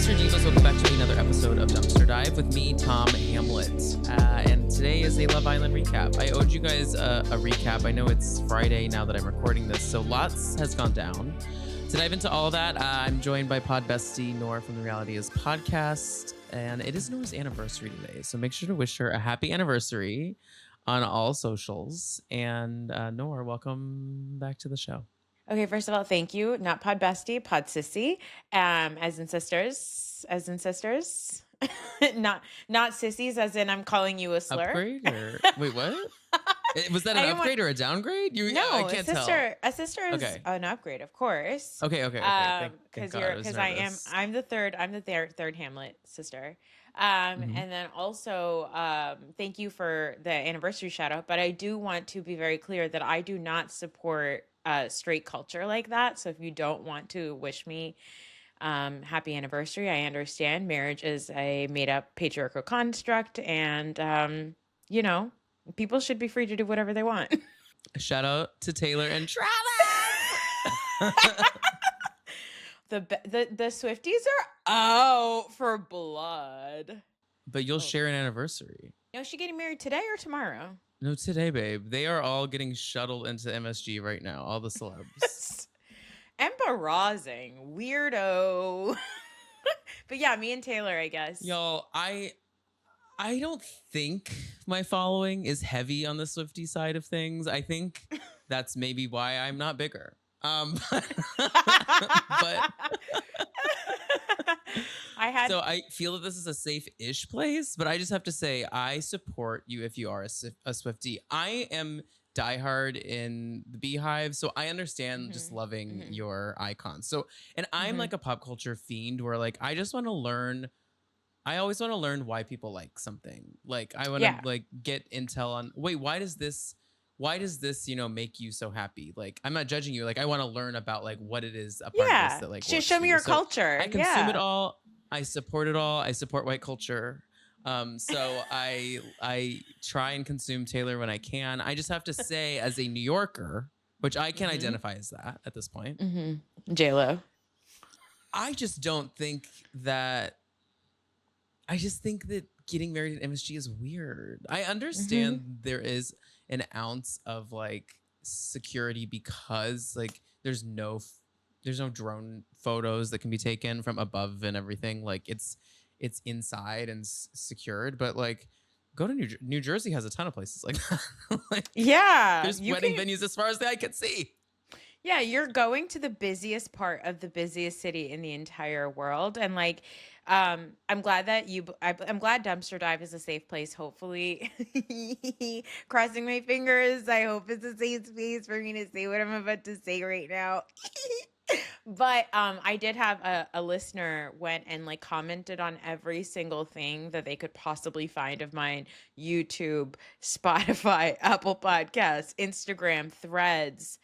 Hipster Divas, welcome back to another episode of Dumpster Dive with me, Tom Hamlet. And today is a Love Island recap. I owed you guys a recap. I know it's Friday now that I'm recording this, so lots has gone down. To dive into all of that, I'm joined by pod bestie Noor from the Reality Is podcast, and it is Noor's anniversary today, so make sure to wish her a happy anniversary on all socials. And Noor, welcome back to the show. Okay, first of all, thank you. Not pod bestie, pod sissy. As in sisters. not sissies, as in I'm calling you a slur. Upgrade or wait, what? Was that an upgrade or a downgrade? No, I can't tell. A sister is an upgrade, of course. Okay. Because I'm the third Hamlet sister. And then also, thank you for the anniversary shout out. But I do want to be very clear that I do not support straight culture like that. So if you don't want to wish me happy anniversary, I understand. Marriage is a made up patriarchal construct, and people should be free to do whatever they want. Shout out to Taylor and Travis. The Swifties are out for blood. But you'll share an anniversary. No, is she getting married today or tomorrow? No, today, babe. They are all getting shuttled into MSG right now. All the celebs. Embarrassing. Weirdo. But yeah, me and Taylor, I guess. Y'all, I don't think my following is heavy on the Swiftie side of things. I think that's maybe why I'm not bigger. But so I feel that this is a safe-ish place, but I just have to say I support you if you are a Swiftie. I am diehard in the Beehive, so I understand just loving your icons. So, and I'm like a pop culture fiend where like I just want to learn. I always want to learn why people like something. Like I want to like get intel on, wait, why does this, make you so happy? Like, I'm not judging you. Like, I want to learn about like what it is a part of this that like just show me your culture. I consume it all. I support it all. I support white culture. So I try and consume Taylor when I can. I just have to say, as a New Yorker, which I can identify as that at this point, J-Lo. I just don't think that. I just think that getting married at MSG is weird. I understand there is an ounce of like security because like there's no drone photos that can be taken from above and everything. Like it's inside and secured, but like go to New Jersey has a ton of places like that. Like, there's wedding venues as far as the eye can see. Yeah, you're going to the busiest part of the busiest city in the entire world, and like, I'm glad that I'm glad Dumpster Dive is a safe place. Hopefully, crossing my fingers. I hope it's a safe space for me to say what I'm about to say right now. But I did have a listener went and like commented on every single thing that they could possibly find of mine: YouTube, Spotify, Apple Podcasts, Instagram, Threads,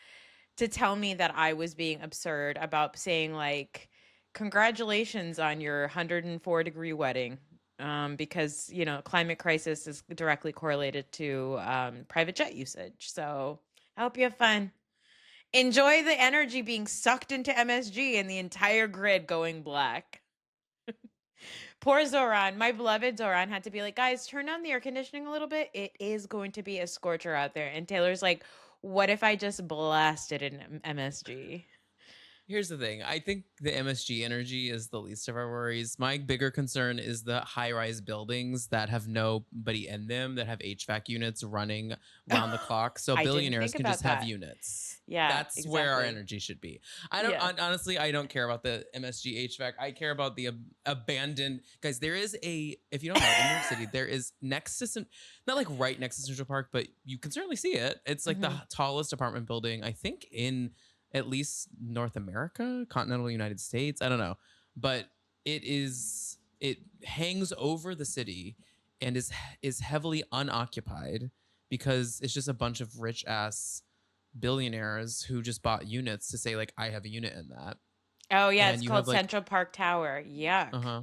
to tell me that I was being absurd about saying like, congratulations on your 104-degree wedding. Because, climate crisis is directly correlated to private jet usage. So I hope you have fun. Enjoy the energy being sucked into MSG and the entire grid going black. Poor Zoran, my beloved Zoran, had to be like, guys, turn on the air conditioning a little bit. It is going to be a scorcher out there. And Taylor's like, what if I just blasted in MSG? Here's the thing. I think the MSG energy is the least of our worries. My bigger concern is the high-rise buildings that have nobody in them, that have HVAC units running around the clock. So billionaires can just have units. Yeah, that's where our energy should be. Honestly, I don't care about the MSG HVAC. I care about the abandoned guys. There is if you don't know, in New York City, there is next to not like right next to Central Park, but you can certainly see it. It's like the tallest apartment building, I think, in at least North America, continental United States. I don't know, but it hangs over the city and is heavily unoccupied because it's just a bunch of rich ass billionaires who just bought units to say like, I have a unit in that. Oh yeah, it's called Central Park Tower. Yeah.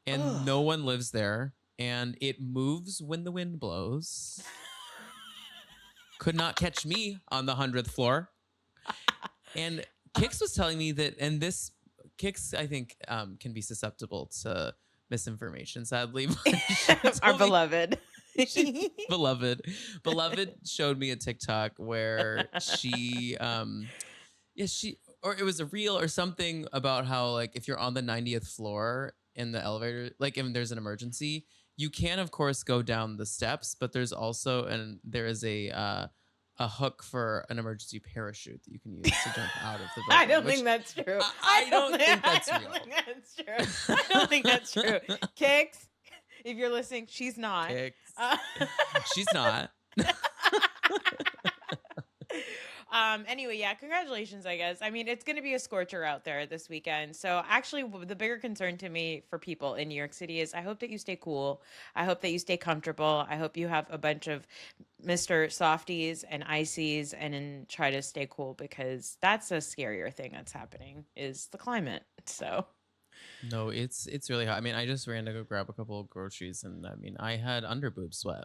And no one lives there, and it moves when the wind blows. Could not catch me on the 100th floor. And Kix was telling me that, and this Kix, I think, can be susceptible to misinformation, sadly. But Our beloved. beloved, beloved showed me a TikTok where she, yeah, or it was a reel or something about how like if you're on the 90th floor in the elevator, like if there's an emergency, you can of course go down the steps, but there's also there is a hook for an emergency parachute that you can use to jump out of the I building. don't think that's true. I don't think that's I real. don't think that's true. I don't think that's true. Kix, if you're listening, she's not. Kix. She's not. Anyway, yeah, congratulations, I guess. I mean, it's going to be a scorcher out there this weekend. So actually, the bigger concern to me for people in New York City is I hope that you stay cool. I hope that you stay comfortable. I hope you have a bunch of Mr. Softies and Icies and try to stay cool, because that's a scarier thing that's happening is the climate. So no, it's really hot. I mean, I just ran to go grab a couple of groceries, and I mean, I had underboob sweat.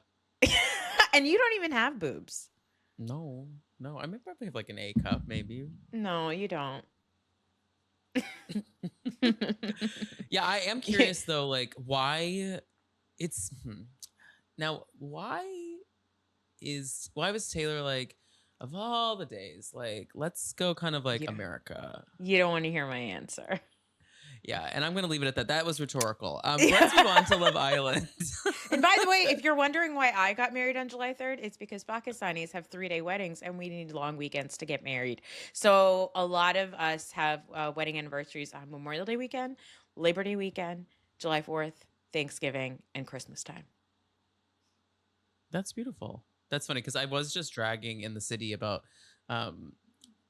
And you don't even have boobs. No, I might probably have like an A cup, maybe. No, you don't. Yeah, I am curious though, like why it's now why was Taylor like, of all the days, like let's go kind of like America. You don't want to hear my answer. Yeah, and I'm gonna leave it at that. That was rhetorical. Let's move on to Love Island. And by the way, if you're wondering why I got married on July 3rd, it's because Pakistanis have 3-day weddings and we need long weekends to get married. So a lot of us have wedding anniversaries on Memorial Day weekend, Labor Day weekend, July 4th, Thanksgiving, and Christmas time. That's beautiful. That's funny because I was just dragging in the city about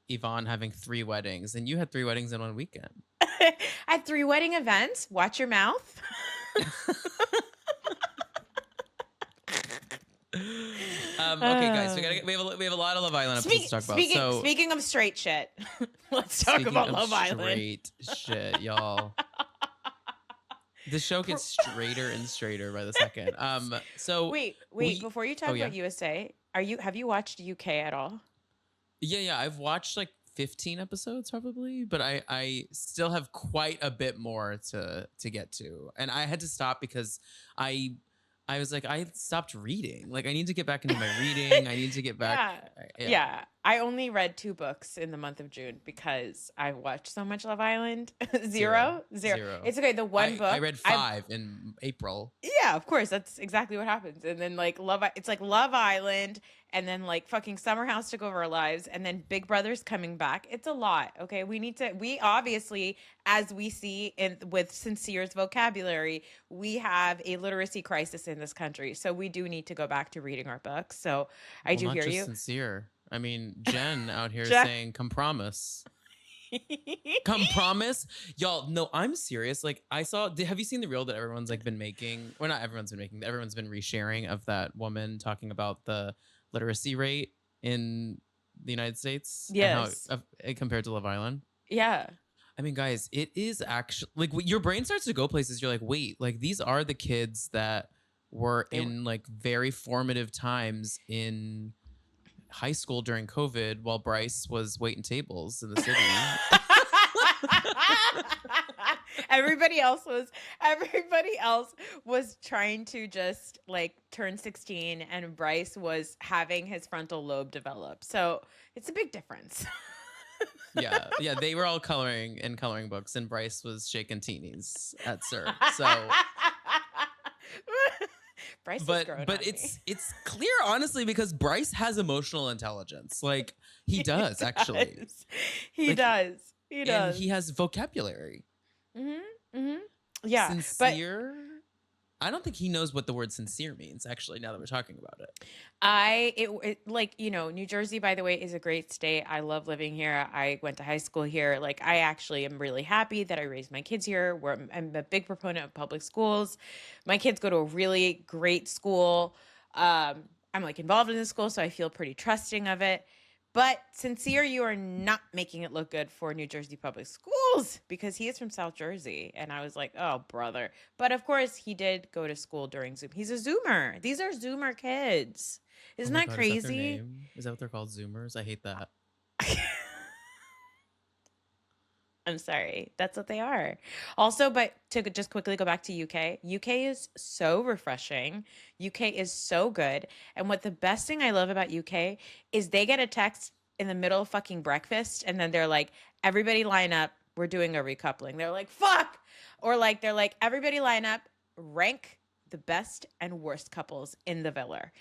Yvonne having 3 weddings, and you had 3 weddings in one weekend. I had 3 wedding events. Watch your mouth. Okay, guys, we have a lot of Love Island episodes to talk about. Speaking of straight shit, let's talk about Love Island. Straight shit, y'all. The show gets straighter and straighter by the second. So wait, before you talk about USA, have you watched UK at all? Yeah, I've watched like 15 episodes probably, but I still have quite a bit more to get to. And I had to stop because I was like, I stopped reading. Like I need to get back into my reading. I need to get back. Yeah. I only read 2 books in the month of June because I watched so much Love Island. Zero. It's okay. The one book I read 5 in April. Yeah, of course. That's exactly what happens. And then like it's like Love Island, and then like fucking Summer House took over our lives, and then Big Brother's coming back. It's a lot. Okay. We obviously, as we see with Sincere's vocabulary, we have a literacy crisis in this country. So we do need to go back to reading our books. So I do hear you. Sincere. I mean, Jen out here saying, come promise. Come promise. Y'all, no, I'm serious. Like have you seen the reel that everyone's like been making? Or not everyone's been making, everyone's been resharing of that woman talking about the literacy rate in the United States? Yes. And how compared to Love Island? Yeah. I mean, guys, it is actually like your brain starts to go places. You're like, wait, like these are the kids that were in like very formative times in high school during COVID while Bryce was waiting tables in the city. Everybody else was trying to just like turn 16, and Bryce was having his frontal lobe develop. So it's a big difference. Yeah, they were all coloring in coloring books, and Bryce was shaking teenies at CERT. So Bryce but it's clear, honestly, because Bryce has emotional intelligence. Like he does actually. He does. And he has vocabulary. Yeah. Sincere. I don't think he knows what the word sincere means, actually, now that we're talking about it. New Jersey, by the way, is a great state. I love living here. I went to high school here. Like, I actually am really happy that I raised my kids here. I'm a big proponent of public schools. My kids go to a really great school. I'm like involved in the school, so I feel pretty trusting of it. But Sincere, you are not making it look good for New Jersey public schools, because he is from South Jersey. And I was like, oh, brother. But of course, he did go to school during Zoom. He's a Zoomer. These are Zoomer kids. Isn't that crazy? Is that their name? Is that what they're called? Zoomers? I hate that. I'm sorry. That's what they are. Also, but to just quickly go back to UK, UK is so refreshing. UK is so good. And what the best thing I love about UK is they get a text in the middle of fucking breakfast and then they're like, everybody line up. We're doing a recoupling. They're like, fuck. Or like, they're like, everybody line up, rank the best and worst couples in the villa.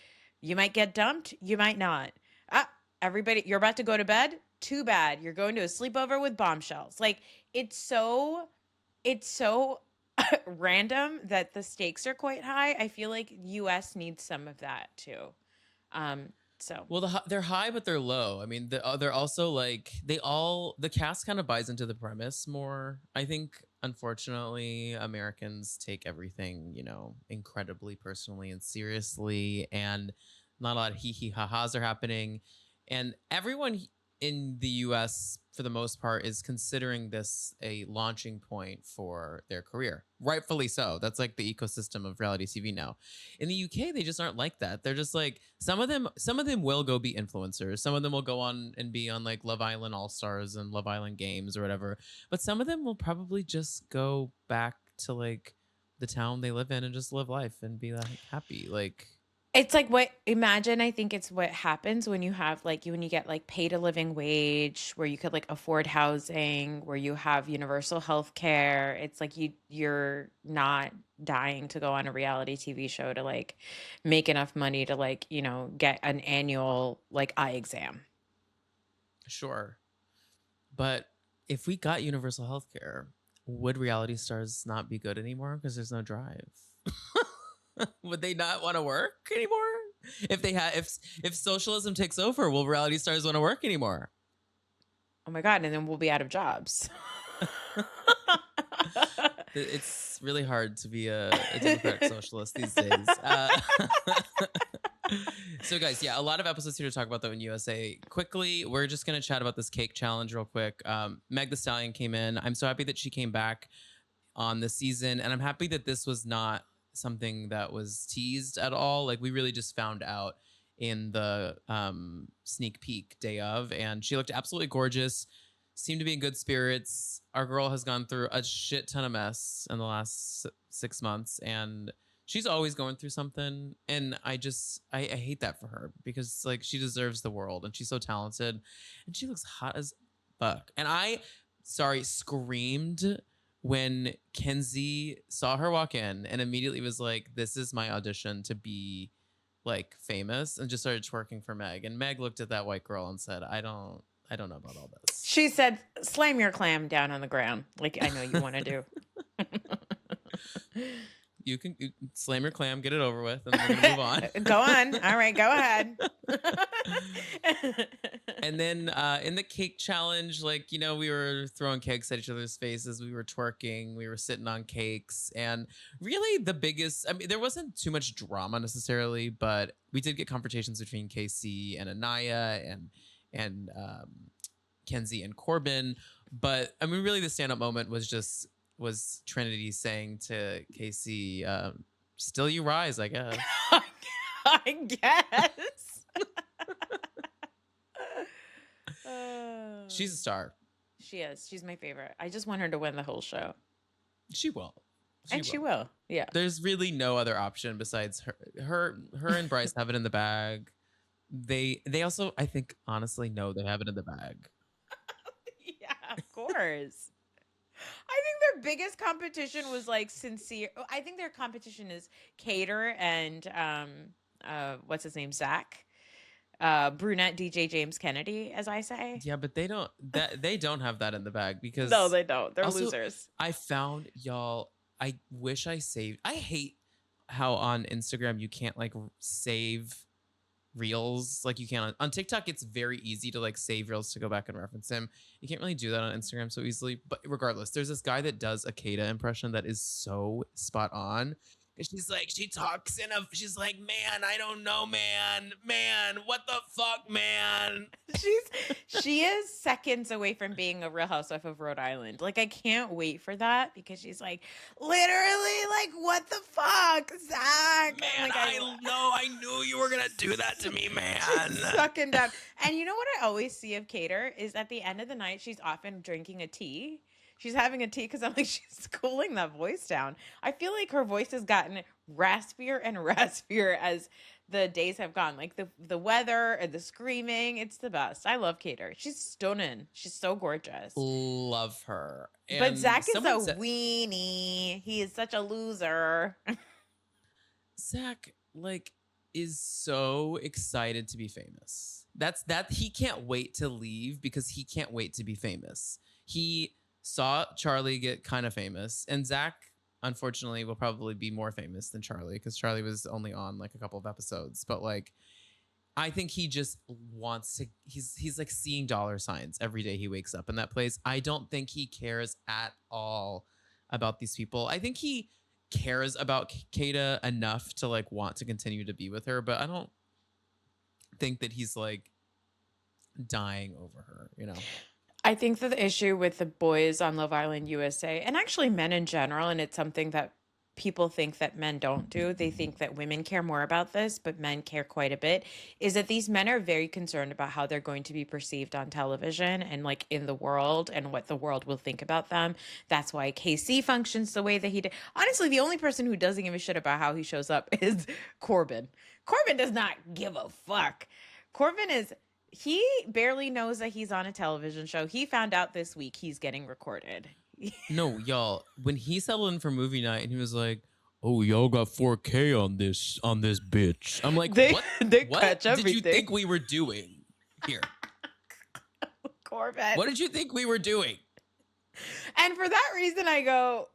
You might get dumped. You might not. Ah, everybody, you're about to go to bed. Too bad. You're going to a sleepover with bombshells. Like it's so random that the stakes are quite high. I feel like US needs some of that too. Um so Well, they're high, but they're low. I mean, they're also like the cast kind of buys into the premise more. I think, unfortunately, Americans take everything, incredibly personally and seriously, and not a lot of hee hee ha ha's are happening. And everyone in the US, for the most part, is considering this a launching point for their career. Rightfully so. That's like the ecosystem of reality TV now. In the UK, they just aren't like that. They're just like some of them will go be influencers. Some of them will go on and be on like Love Island All Stars and Love Island Games or whatever. But some of them will probably just go back to like the town they live in and just live life and be like happy. Like it's like what imagine I think it's what happens when you have like when you get like paid a living wage where you could like afford housing, where you have universal health care. It's like you're not dying to go on a reality TV show to like make enough money to like, get an annual like eye exam. sure. But if we got universal health care, would reality stars not be good anymore because there's no drive? Would they not want to work anymore? If socialism takes over, will reality stars want to work anymore? Oh my God, and then we'll be out of jobs. It's really hard to be a democratic socialist these days. So, guys, yeah, a lot of episodes here to talk about though in USA. Quickly, we're just gonna chat about this cake challenge real quick. Meg the Stallion came in. I'm so happy that she came back on the season, and I'm happy that this was not something that was teased at all. Like we really just found out in the sneak peek day of, and she looked absolutely gorgeous. Seemed to be in good spirits. Our girl has gone through a shit ton of mess in the last 6 months, and she's always going through something. And I hate that for her because like she deserves the world, and she's so talented, and she looks hot as fuck. And screamed when Kenzie saw her walk in and immediately was like, "This is my audition to be like famous," and just started twerking for Meg. And Meg looked at that white girl and said, I don't know about all this. She said, "Slam your clam down on the ground, like I know you want to do." You can slam your clam, get it over with, and we're gonna move on. Go on. All right, go ahead. And then in the cake challenge, like, we were throwing cakes at each other's faces. We were twerking. We were sitting on cakes. And really I mean, there wasn't too much drama necessarily, but we did get confrontations between Casey and Anaya and Kenzie and Corbin. But I mean, really the stand-up moment was Trinity saying to Casey, "Still you rise, I guess." I guess. She's a star. She is. She's my favorite. I just want her to win the whole show. She will. She will. Yeah. There's really no other option besides her. Her and Bryce have it in the bag. They also, I think, honestly, know they have it in the bag. Yeah, of course. I think their biggest competition was like sincere. I think their competition is Cater and what's his name, Zach, brunette DJ James Kennedy, as I say. Yeah, but they don't have that in the bag because no, they don't. They're also, losers. I found y'all. I wish I saved. I hate how on Instagram you can't like save reels like you can on TikTok. It's very easy to like save reels to go back and reference him. You can't really do that on Instagram so easily. But regardless, there's this guy that does a Kata impression that is so spot on. And she's like, she's like, "Man, I don't know, man, what the fuck, man." She is seconds away from being a Real Housewife of Rhode Island. Like I can't wait for that because she's like, literally, like, what the fuck, Zach? Man, like, I knew you were gonna do that to me, man. Sucking down. And you know what I always see of Cater is at the end of the night, she's often drinking a tea. she's having a tea because I'm like, she's cooling that voice down. I feel like her voice has gotten raspier and raspier as the days have gone. Like the weather and the screaming, it's the best. I love Kater. She's stunning. She's so gorgeous. Love her. But And Zach is a someone said weenie. He is such a loser. Zach like is so excited to be famous. That he can't wait to leave because he can't wait to be famous. He saw Charlie get kind of famous, and Zach unfortunately will probably be more famous than Charlie because Charlie was only on like a couple of episodes. But like I think he just wants to he's like seeing dollar signs every day he wakes up in that place. I don't think he cares at all about these people. I think he cares about Kata enough to like want to continue to be with her, but I don't think that he's like dying over her, you know. I think that the issue with the boys on Love Island USA, and actually men in general, and it's something that people think that men don't do, they think that women care more about this, but men care quite a bit, is that these men are very concerned about how they're going to be perceived on television and like in the world and what the world will think about them. That's why KC functions the way that he did. Honestly, the only person who doesn't give a shit about how he shows up is Corbin. Corbin does not give a fuck. Corbin is he barely knows that he's on a television show. He found out this week he's getting recorded. No, y'all, when he settled in for movie night and he was like, "Oh, y'all got 4K on this bitch." I'm like, They "What? they What catch did you everything. think we were doing here? Corbin. What did you think we were doing?" And for that reason, I go,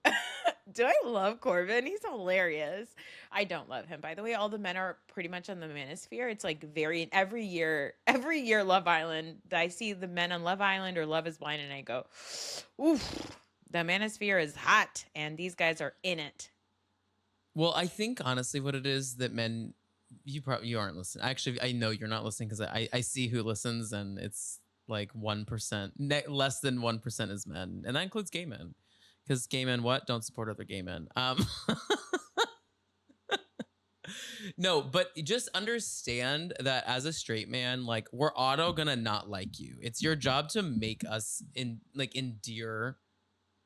do I love Corbin? He's hilarious. I don't love him. By the way, all the men are pretty much on the manosphere. It's like every year, Love Island, I see the men on Love Island or Love is Blind, and I go, oof, the manosphere is hot, and these guys are in it. Well, I think honestly, what it is that men, you aren't listening. Actually, I know you're not listening because I see who listens, and it's like 1%, less than 1% is men, and that includes gay men, because gay men don't support other gay men. No, but just understand that as a straight man, like we're auto gonna not like you. It's your job to make us endear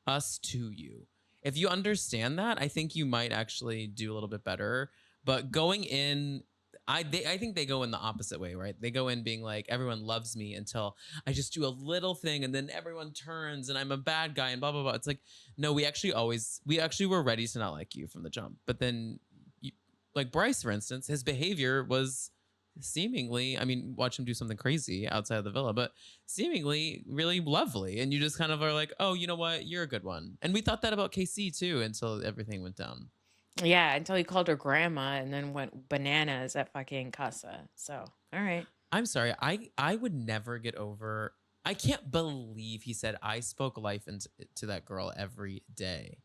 us to you. If you understand that, I think you might actually do a little bit better. But going in, I think they go in the opposite way, right? They go in being like, everyone loves me until I just do a little thing, and then everyone turns, and I'm a bad guy, and blah blah blah. It's like, no, we actually were ready to not like you from the jump. But then, like Bryce, for instance, his behavior was seemingly, I mean, watch him do something crazy outside of the villa, but seemingly really lovely. And you just kind of are like, oh, you know what? You're a good one. And we thought that about KC too until everything went down. Yeah, until he called her grandma and then went bananas at fucking Casa. So, all right. I'm sorry. I would never get over. I can't believe he said I spoke life into that girl every day.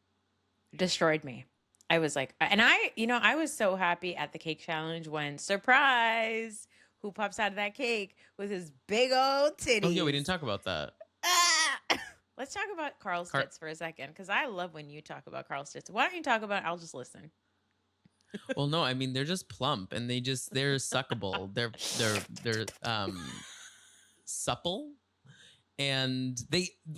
Destroyed me. I was like, and I was so happy at the cake challenge when, surprise, who pops out of that cake with his big old titties. Oh yeah, we didn't talk about that. Let's talk about Carl Stitz for a second, because I love when you talk about Carl Stitz. Why don't you talk about it? I'll just listen. Well, no, I mean they're just plump and they're suckable. They're supple. And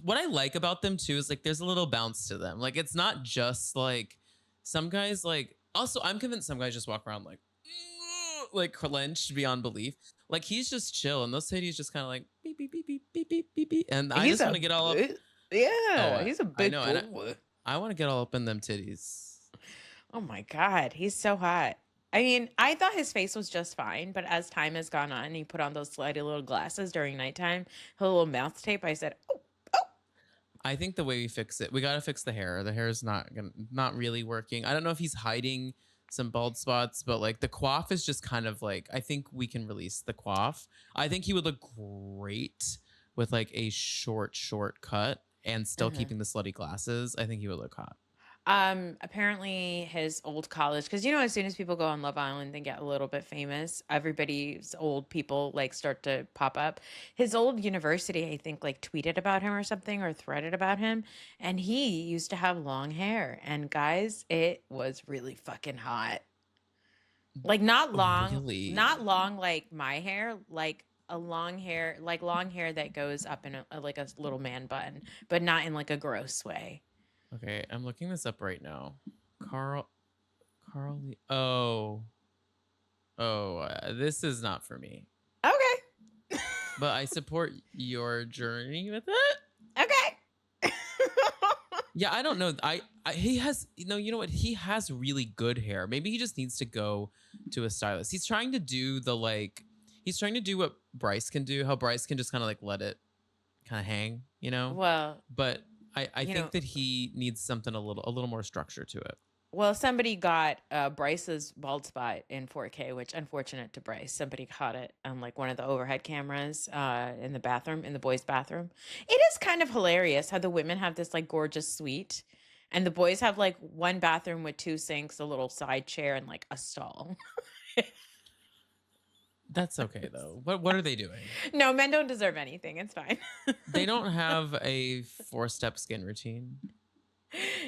what I like about them too is like there's a little bounce to them. Like it's not just like some guys, like, also I'm convinced some guys just walk around like clenched beyond belief. Like he's just chill, and those titties just kind of like beep beep beep beep beep beep beep beep. And I just want to get all up. Yeah, he's a big boy. I want to get all up in them titties. Oh my God, he's so hot. I mean, I thought his face was just fine, but as time has gone on, he put on those slidey little glasses during nighttime, a little mouth tape. I said, oh. I think the way we fix it, we got to fix the hair. The hair is not really working. I don't know if he's hiding some bald spots, but like the coif is just kind of like, I think we can release the coif. I think he would look great with like a short cut and still keeping the slutty glasses. I think he would look hot. Apparently his old college, because as soon as people go on Love Island, they get a little bit famous. Everybody's old people like start to pop up. His old university, I think, like tweeted about him or something, or threaded about him, and he used to have long hair. And guys, it was really fucking hot. Like not long, really? not long like my hair, like a long hair, like long hair that goes up in like a little man bun, but not in like a gross way. Okay, I'm looking this up right now. Carl, Oh, this is not for me. Okay. But I support your journey with it. Okay. Yeah, I don't know. He has you know what? He has really good hair. Maybe he just needs to go to a stylist. He's trying to do he's trying to do what Bryce can do. How Bryce can just kind of like let it kind of hang, you know? Well, But I you know, think that he needs something a little more structure to it. well, somebody got Bryce's bald spot in 4K, which unfortunate to Bryce. Somebody caught it on like one of the overhead cameras in the bathroom, in the boys' bathroom. It is kind of hilarious how the women have this like gorgeous suite, and the boys have like one bathroom with two sinks, a little side chair, and like a stall. That's okay though. What are they doing? No, men don't deserve anything. It's fine. They don't have a 4-step skin routine.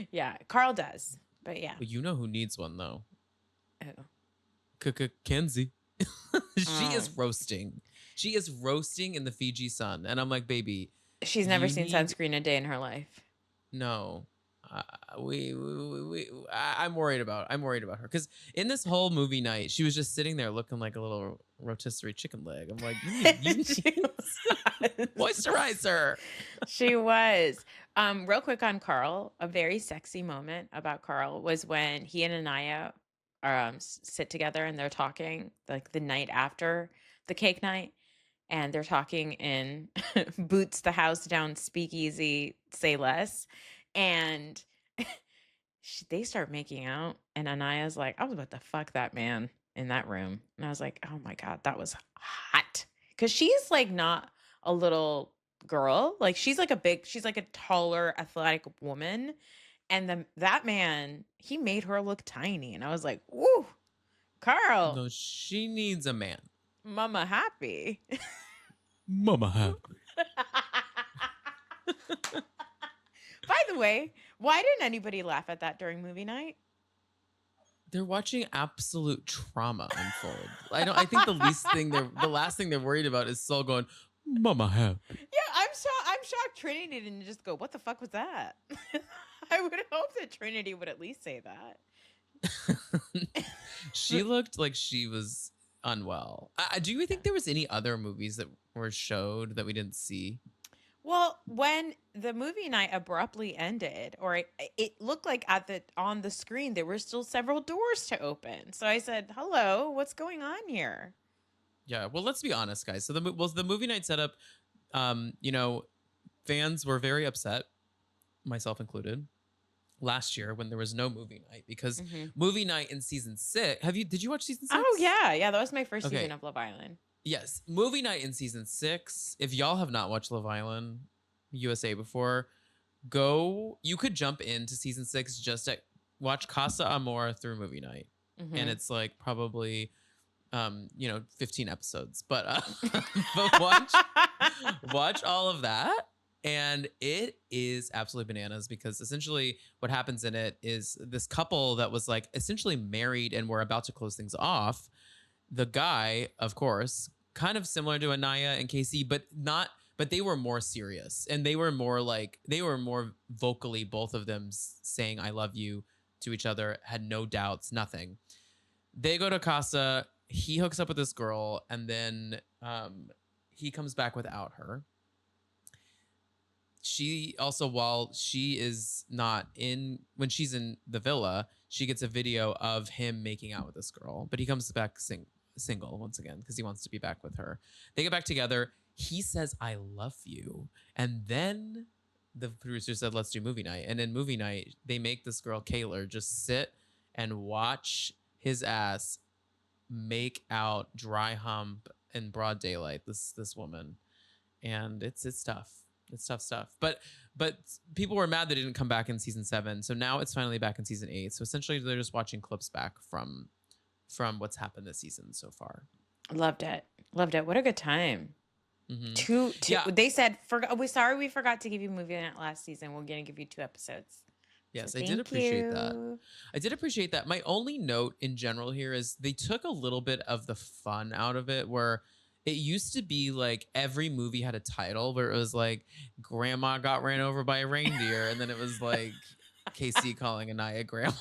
Yeah, Carl does, but yeah. But you know who needs one though? Oh. Kenzie. She is roasting. She is roasting in the Fiji sun, and I'm like, baby, She's never seen sunscreen a day in her life. No, I'm worried about her because in this whole movie night, she was just sitting there looking like a little rotisserie chicken leg. I'm like, you need moisturizer. She was. Real quick on Carl, a very sexy moment about Carl was when he and Anaya sit together and they're talking like the night after the cake night, and they're talking in Boots the House Down Speakeasy Say Less, and they start making out, and Anaya's like, I was about to fuck that man in that room. And I was like, oh my God, that was hot. Because she's like not a little girl. Like she's like a taller, athletic woman. And that man, he made her look tiny. And I was like, woo, Carl. No, she needs a man. Mama happy. Mama happy. By the way, why didn't anybody laugh at that during movie night? They're watching absolute trauma unfold. I think the last thing they're worried about is Saul going, Mama happy. Yeah, I'm shocked Trinity didn't just go, what the fuck was that? I would hope that Trinity would at least say that. She looked like she was unwell. Do you think there was any other movies that were showed that we didn't see? Well, when the movie night abruptly ended, or it looked like on the screen there were still several doors to open. So I said, "Hello, what's going on here?" Yeah, well, let's be honest, guys. So the movie night setup, fans were very upset, myself included, last year when there was no movie night because movie night in season 6. Did you watch season 6? Oh yeah, that was my first season of Love Island. Yes, movie night in season 6. If y'all have not watched Love Island USA before, you could jump into season 6 just to watch Casa Amor through movie night. And it's like probably 15 episodes. But watch all of that. And it is absolutely bananas because essentially what happens in it is this couple that was like essentially married and were about to close things off. The guy, of course, kind of similar to Anaya and Casey, but they were more serious, and they were more vocally, both of them saying I love you to each other, had no doubts, nothing. They go to Casa, he hooks up with this girl, and then he comes back without her. She also, while she is not in, when she's in the villa, she gets a video of him making out with this girl, but he comes back single once again because he wants to be back with her. They get back together. He says, I love you. And then the producer said, let's do movie night. And in movie night, they make this girl, Kaylor, just sit and watch his ass make out, dry hump in broad daylight, this woman. And it's tough. It's tough stuff. But people were mad that it didn't come back in season 7. So now it's finally back in season 8. So essentially they're just watching clips back from what's happened this season so far. Loved it. What a good time. Two. Yeah. They said, we're sorry we forgot to give you movie night last season. We're going to give you 2 episodes. Yes, so I did appreciate that. I did appreciate that. My only note in general here is they took a little bit of the fun out of it, where it used to be like every movie had a title where it was like grandma got ran over by a reindeer, and then it was like Casey calling Anaya grandma.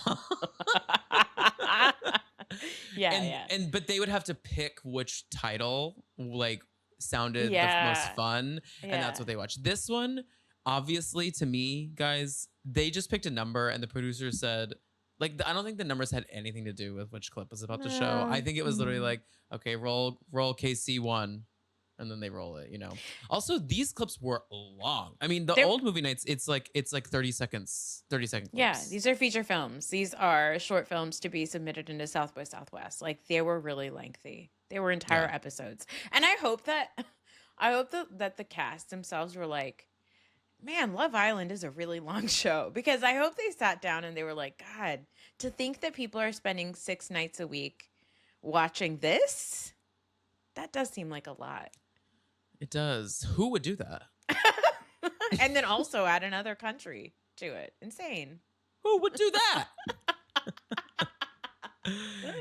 Yeah, and yeah. and but they would have to pick which title like sounded the most Yeah. fun, and that's Yeah. what they watched. This one, obviously, to me, guys, they just picked a number, and the producer said, like, I don't think the numbers had anything to do with which clip was about to show. I No. think it was literally like, okay, roll KC1, and then they roll it. Also, these clips were long. I mean, the They're old movie nights, it's like 30 second Yeah, clips. these are feature films. These are short films to be submitted into South by Southwest. Like they were really lengthy. They were entire Yeah. episodes. And I hope that the cast themselves were like, man, Love Island is a really long show, because I hope they sat down and they were like, God, to think that people are spending 6 nights a week watching this, that does seem like a lot. It does. Who would do that? And then also add another country to it. Insane. Who would do that?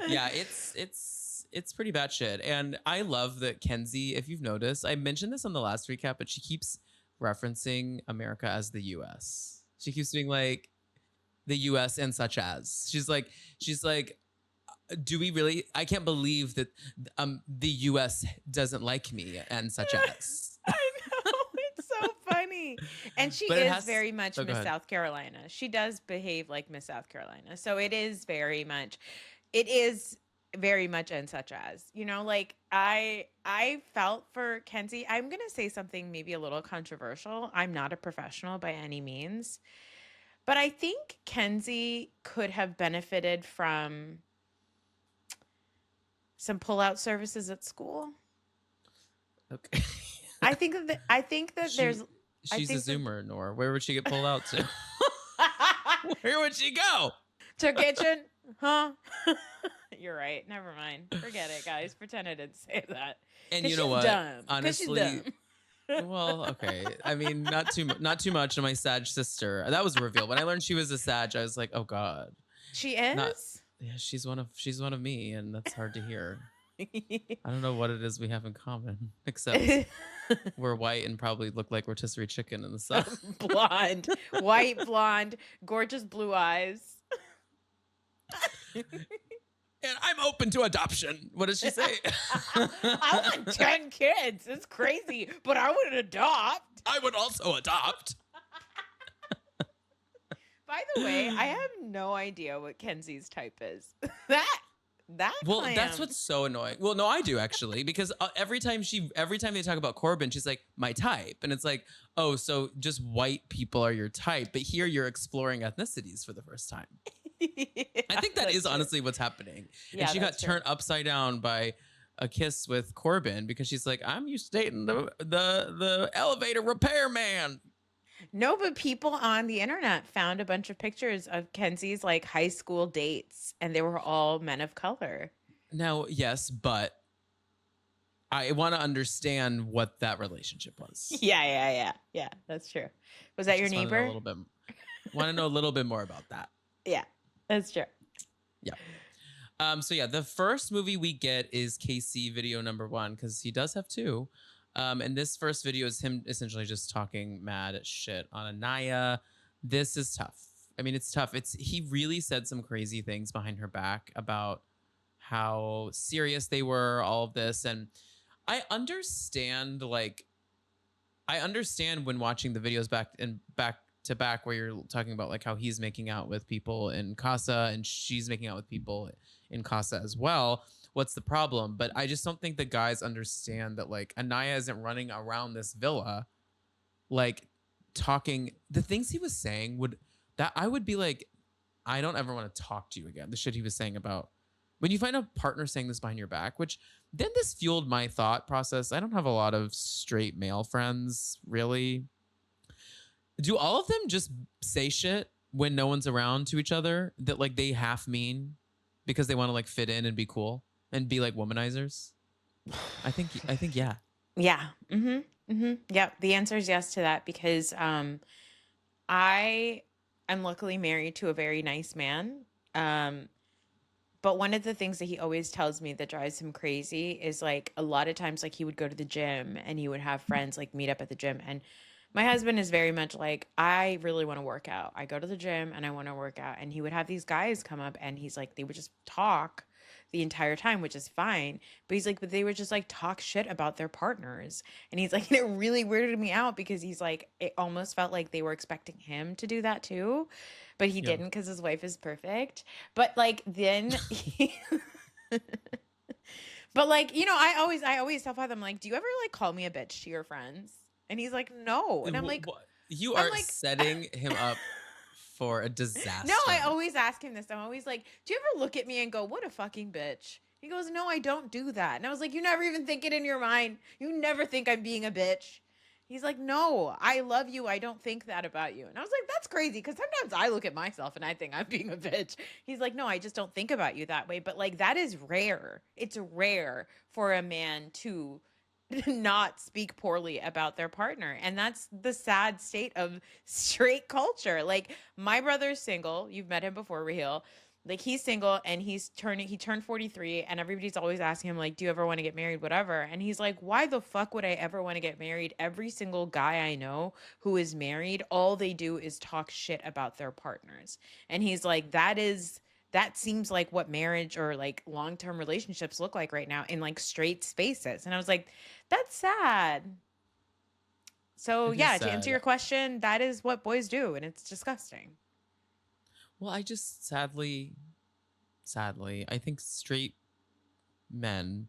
Yeah, it's pretty bad shit. And I love that Kenzie, if you've noticed, I mentioned this on the last recap, but she keeps referencing America as the US. She keeps being like the US and such as. She's like, do we really? I can't believe that the US doesn't like me and such as. I know, it's so funny. And she But it is has- very much Oh, go Miss ahead. South Carolina. She does behave like Miss South Carolina. So it is very much and such as, like I felt for Kenzie. I'm going to say something maybe a little controversial. I'm not a professional by any means, but I think Kenzie could have benefited from some pullout services at school. Okay. I think that there's She's a think that- Zoomer, Noor. Where would she get pulled out to? Where would she go? to kitchen, huh? You're right. Never mind. Forget it, guys. Pretend I didn't say that. And 'Cause you know she's what? dumb. 'Cause Honestly, she's dumb. well, okay. I mean, not too much of my Sag sister. That was a reveal. When I learned she was a Sag, I was like, oh God. She is. Not- Yeah, she's one of me, and that's hard to hear. I don't know what it is we have in common, except we're white and probably look like rotisserie chicken in the sun. Blonde, white, blonde, gorgeous blue eyes. And I'm open to adoption. What does she say? I want 10 kids. It's crazy, but I would adopt. I would also adopt. By the way, I have no idea what Kenzie's type is. That Well, clam. that's what's so annoying. Well, no, I do actually, because every time they talk about Corbin, she's like, my type. And it's like, oh, so just white people are your type. But here you're exploring ethnicities for the first time. I think that is honestly what's happening. Yeah, And she got that's true. turned upside down by a kiss with Corbin because she's like, I'm used to dating the elevator repairman. No, but people on the internet found a bunch of pictures of Kenzie's like high school dates, and they were all men of color. Now, yes, I want to understand what that relationship was. Yeah. That's true. Was that your Just wanna know neighbor? a little bit. Want to know a little bit more about that. Yeah, that's true. Yeah. So yeah, the first movie we get is Casey video number 1 because he does have 2. And this first video is him essentially just talking mad shit on Anaya. This is tough. I mean, it's tough. He really said some crazy things behind her back about how serious they were, all of this. And I understand when watching the videos back to back where you're talking about like how he's making out with people in Casa and she's making out with people in Casa as well. What's the problem? But I just don't think the guys understand that like Anaya isn't running around this villa like talking the things he was saying I would be like, I don't ever want to talk to you again. The shit he was saying about when you find a partner saying this behind your back, which then this fueled my thought process. I don't have a lot of straight male friends, really. Do all of them just say shit when no one's around to each other that like they half mean because they want to like fit in and be cool and be like womanizers? I think yeah. Yeah. Yeah. The answer is yes to that because I am luckily married to a very nice man. But one of the things that he always tells me that drives him crazy is like a lot of times like he would go to the gym and he would have friends like meet up at the gym, and my husband is very much like, I really want to work out. I go to the gym and I want to work out. And he would have these guys come up and he's like, they would just talk the entire time, which is fine. But he's like, but they would just like talk shit about their partners. And he's like, and it really weirded me out because he's like, it almost felt like they were expecting him to do that too. But he Yeah. didn't because his wife is perfect. But like then he, but like, you know, I always tell Father, I'm like, do you ever like call me a bitch to your friends? And he's like, no. And You I'm are like, setting him up for a no, I disaster. always ask him this. I'm always like, do you ever look at me and go, what a fucking bitch? He goes, no, I don't do that. And I was like, you never even think it in your mind. You never think I'm being a bitch. He's like, no, I love you. I don't think that about you. And I was like, that's crazy because sometimes I look at myself and I think I'm being a bitch. He's like, no, I just don't think about you that way. But like, that is rare. It's rare for a man to not speak poorly about their partner. And that's the sad state of straight culture. Like my brother's single. You've met him before, Raheel. Like he's single and he turned 43 and everybody's always asking him like, do you ever want to get married, whatever? And he's like, why the fuck would I ever want to get married? Every single guy I know who is married, all they do is talk shit about their partners. And he's like, that seems like what marriage or like long-term relationships look like right now in like straight spaces. And I was like, that's sad. So It is yeah, to answer sad. your question, that is what boys do, and it's disgusting. Well, I just sadly, I think straight men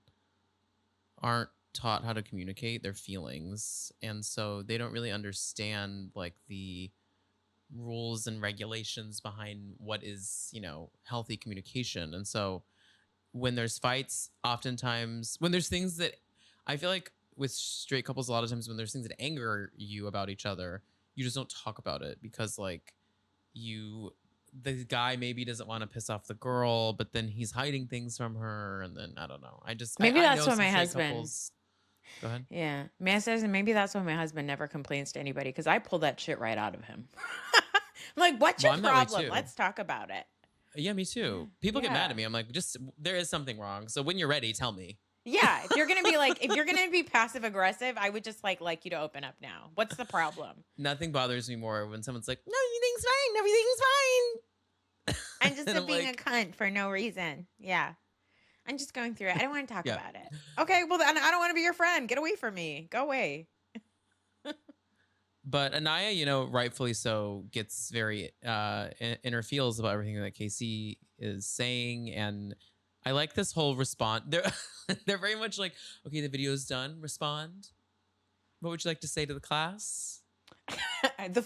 aren't taught how to communicate their feelings, and so they don't really understand like the rules and regulations behind what is, healthy communication. And so when there's fights, oftentimes when there's things that I feel like with straight couples, a lot of times when there's things that anger you about each other, you just don't talk about it because like you the guy maybe doesn't want to piss off the girl, but then he's hiding things from her, and then I don't know. Maybe I that's know why some my straight husband, couples. Go ahead. yeah, man says, and maybe that's why my husband never complains to anybody because I pull that shit right out of him. I'm like, what's Well, your I'm that way problem? too. Let's talk about it. Yeah, me Yeah. too. People get mad Yeah. at me. I'm like, just there is something wrong. So when you're ready, tell me. Yeah. If you're gonna be like, if you're gonna be passive aggressive, I would just like you to open up now. What's the problem? Nothing bothers me more when someone's like, "No, everything's fine. Everything's fine." I'm just And I'm being a like, cunt for no reason. Yeah. I'm just going through it. I don't want to talk yeah. about it. Okay, well then I don't want to be your friend. Get away from me. Go away. But Anaya, rightfully so, gets very in her feels about everything that Casey is saying, and I like this whole response. They're very much like, okay, the video's done. Respond. What would you like to say to the class? The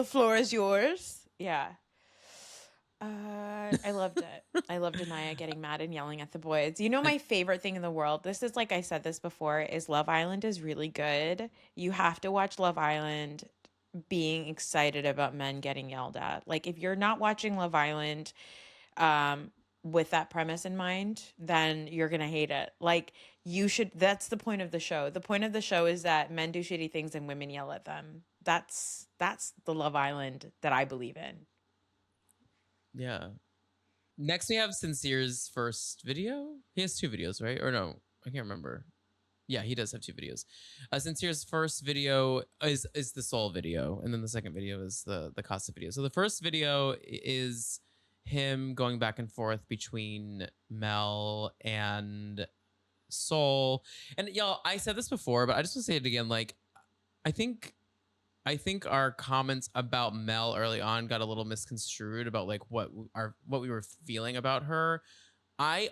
floor is yours. Yeah. I loved it. I loved Anaya getting mad and yelling at the boys. You know, And my favorite thing in the world, this is like I said this before, is Love Island is really good. You have to watch Love Island being excited about men getting yelled at. Like if you're not watching Love Island um with that premise in mind, then you're going to hate it. Like you should, that's the point of the show. The point of the show is that men do shitty things and women yell at them. That's the Love Island that I believe in. yeah. Next, we have Sincere's first video. He has two videos, right? Or no, I can't remember. Yeah, he does have two videos. Sincere's first video is the Soul video, and then the second video is the Casa video. So the first video is him going back and forth between Mel and Soul. And y'all, I said this before, but I just want to say it again. Like, I think our comments about Mel early on got a little misconstrued about like what we were feeling about her. I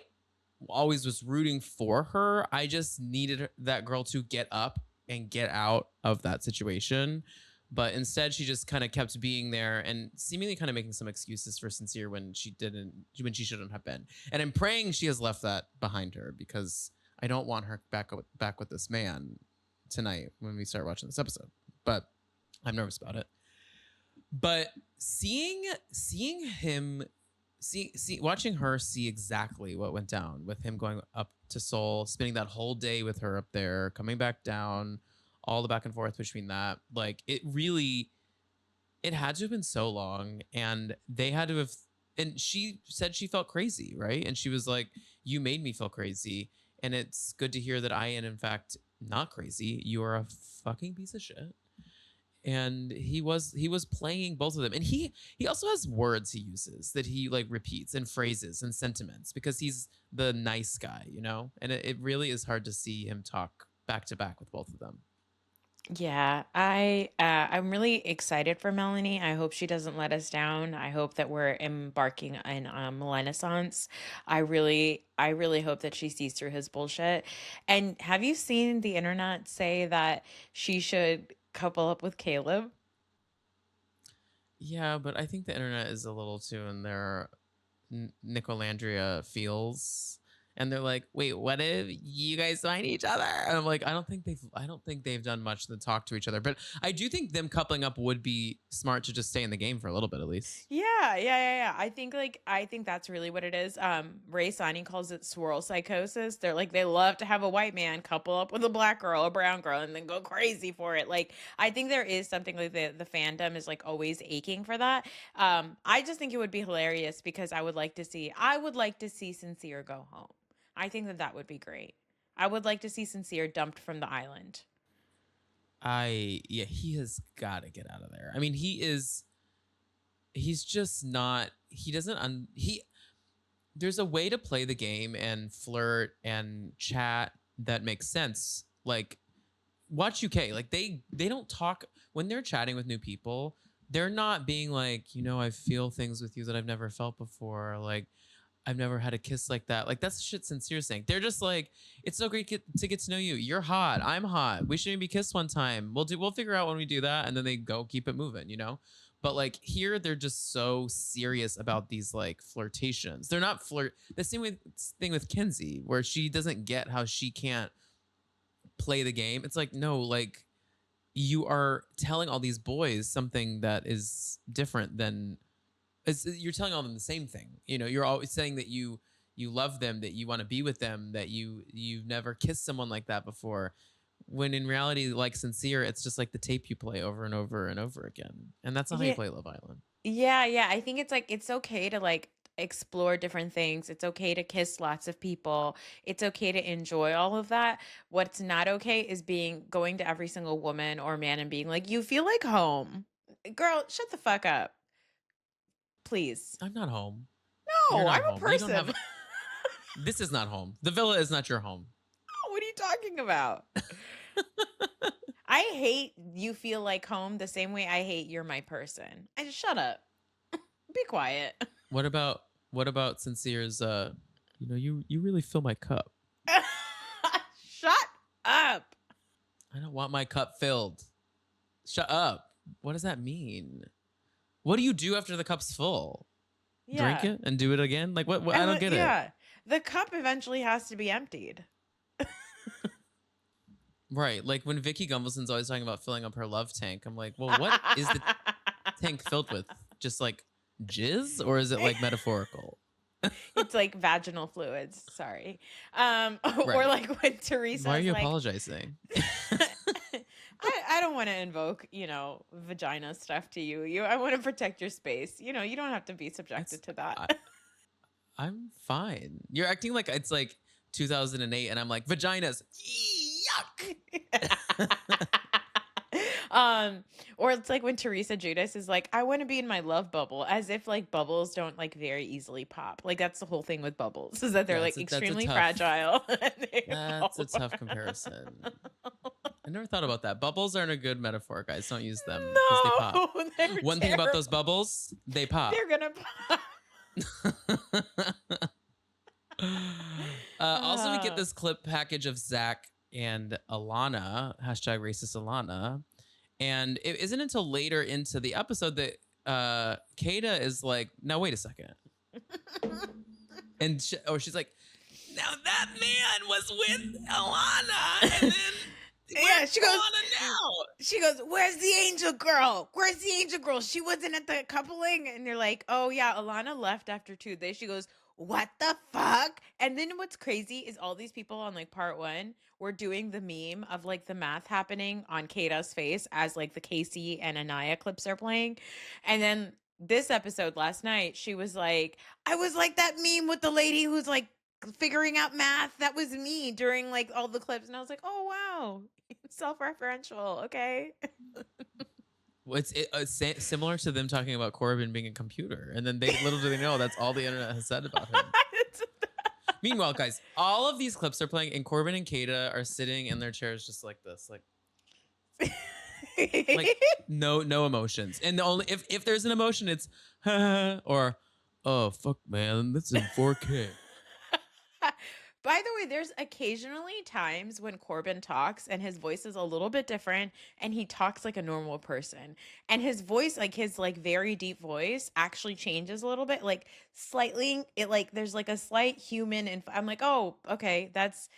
always was rooting for her. I just needed that girl to get up and get out of that situation. But instead, she just kind of kept being there and seemingly kind of making some excuses for Sincere when she shouldn't have been. And I'm praying she has left that behind her because I don't want her back with this man tonight when we start watching this episode. But I'm nervous about it. But seeing him watching her see exactly what went down with him going up to Seoul, spending that whole day with her up there, coming back down, all the back and forth between that, like it had to have been so long, and they had to have and she said she felt crazy, right? And she was like, "You made me feel crazy." And it's good to hear that I am in fact not crazy. You are a fucking piece of shit. And he was playing both of them, and he also has words he uses that he like repeats, and phrases and sentiments, because he's the nice guy, and it really is hard to see him talk back to back with both of them. Yeah, I'm really excited for Melanie. I hope she doesn't let us down. I hope that we're embarking on Renaissance. I really hope that she sees through his bullshit. And have you seen the internet say that she should couple up with Caleb? Yeah, but I think the internet is a little too in their Nicolandria feels, and they're like, "Wait, what if you guys find each other?" And I'm like, I don't think they've done much to talk to each other, but I do think them coupling up would be smart to just stay in the game for a little bit at least. Yeah. I think that's really what it is. Ray Sani calls it swirl psychosis. They're like they love to have a white man couple up with a black girl, a brown girl, and then go crazy for it. Like I think there is something like the fandom is like always aching for that. I just think it would be hilarious because I would like to see Sincere go home. I think that that would be great. I would like to see Sincere dumped from the island. Yeah, he has got to get out of there. I mean, he's just not, he doesn't, he, there's a way to play the game and flirt and chat that makes sense. Like, watch UK. Like, they don't talk when they're chatting with new people. They're not being like, I feel things with you that I've never felt before. Like, I've never had a kiss like that. Like, that's the shit Sincere saying. They're just like, it's so great to get to know you. You're hot. I'm hot. We should maybe kiss one time. We'll figure out when we do that, and then they go keep it moving. But like here, they're just so serious about these like flirtations. They're not flirt. The same thing with Kenzie, where she doesn't get how she can't play the game. It's like, no, like you are telling all these boys something that is different than, you're telling all them the same thing. You're always saying that you love them, that you want to be with them, that you've never kissed someone like that before. When in reality, like Sincere, it's just like the tape you play over and over and over again. And that's not how you Yeah, play Love Island. yeah. I think it's like it's okay to like explore different things. It's okay to kiss lots of people. It's okay to enjoy all of that. What's not okay is being going to every single woman or man and being like, "You feel like home." Girl, shut the fuck up, please. I'm not home. You're No, I'm not a home. You don't person. have, this is not home. The villa is not your home. What are you talking about? I hate you feel like home the same way I hate you're my person. I just shut up. Be quiet. What about Sincere's you really fill my cup. Shut up. I don't want my cup filled. Shut up. What does that mean? What do you do after the cup's full? Drink Yeah. it and do it again? Like what I don't get it. Yeah. The cup eventually has to be emptied. Right. Like when Vicky Gumbelson's always talking about filling up her love tank. I'm like, well, what is the tank filled with? Just like jizz, or is it like metaphorical? It's like vaginal fluids. Sorry. Or Right. like when Why are Teresa's you like, apologizing? I don't want to invoke, vagina stuff to you. I want to protect your space. You don't have to be It's subjected to that. I'm fine. You're acting like it's like 2008 and I'm like vaginas. Yuck. Or it's like when Teresa Judas is like, I want to be in my love bubble, as if like bubbles don't like very easily pop. Like that's the whole thing with bubbles, is that they're Yeah, like that's a extremely tough fragile. And they that's a fall tough apart. comparison. I never thought about that. Bubbles aren't a good metaphor, guys. Don't use them because they pop. No, they're One thing about those terrible. bubbles, they pop. They're gonna pop. Also, we get Ah. this clip package of Zach and Alana, hashtag racist Alana. And it isn't until later into the episode that Kata is like, now, wait a second. And she's like, now that man was with Alana. And then Yeah, where's Alana now? she goes, "Where's the angel girl? Where's the angel girl? She wasn't at the coupling." And they're like, "Oh yeah, Alana left after 2 days." She goes, "What the fuck?" And then what's crazy is all these people on like part one were doing the meme of like the math happening on Kata's face as like the Casey and Anaya clips are playing. And then this episode last night, she was like, I was like that meme with the lady who's like figuring out math. That was me during like all the clips. And I was like, oh, wow. Self-referential. Okay. Well, similar to them talking about Corbin being a computer, and then they little do they know that's all the internet has said about him. Meanwhile, guys, all of these clips are playing, and Corbin and Kata are sitting in their chairs just like this, like no emotions. And the only if there's an emotion, it's or oh fuck man, that's in 4K. By the way, there's occasionally times when Corbin talks and his voice is a little bit different and he talks like a normal person. And his voice, like his like very deep voice actually changes a little bit, like slightly. It like there's like a slight human and I'm like, "Oh, okay, that's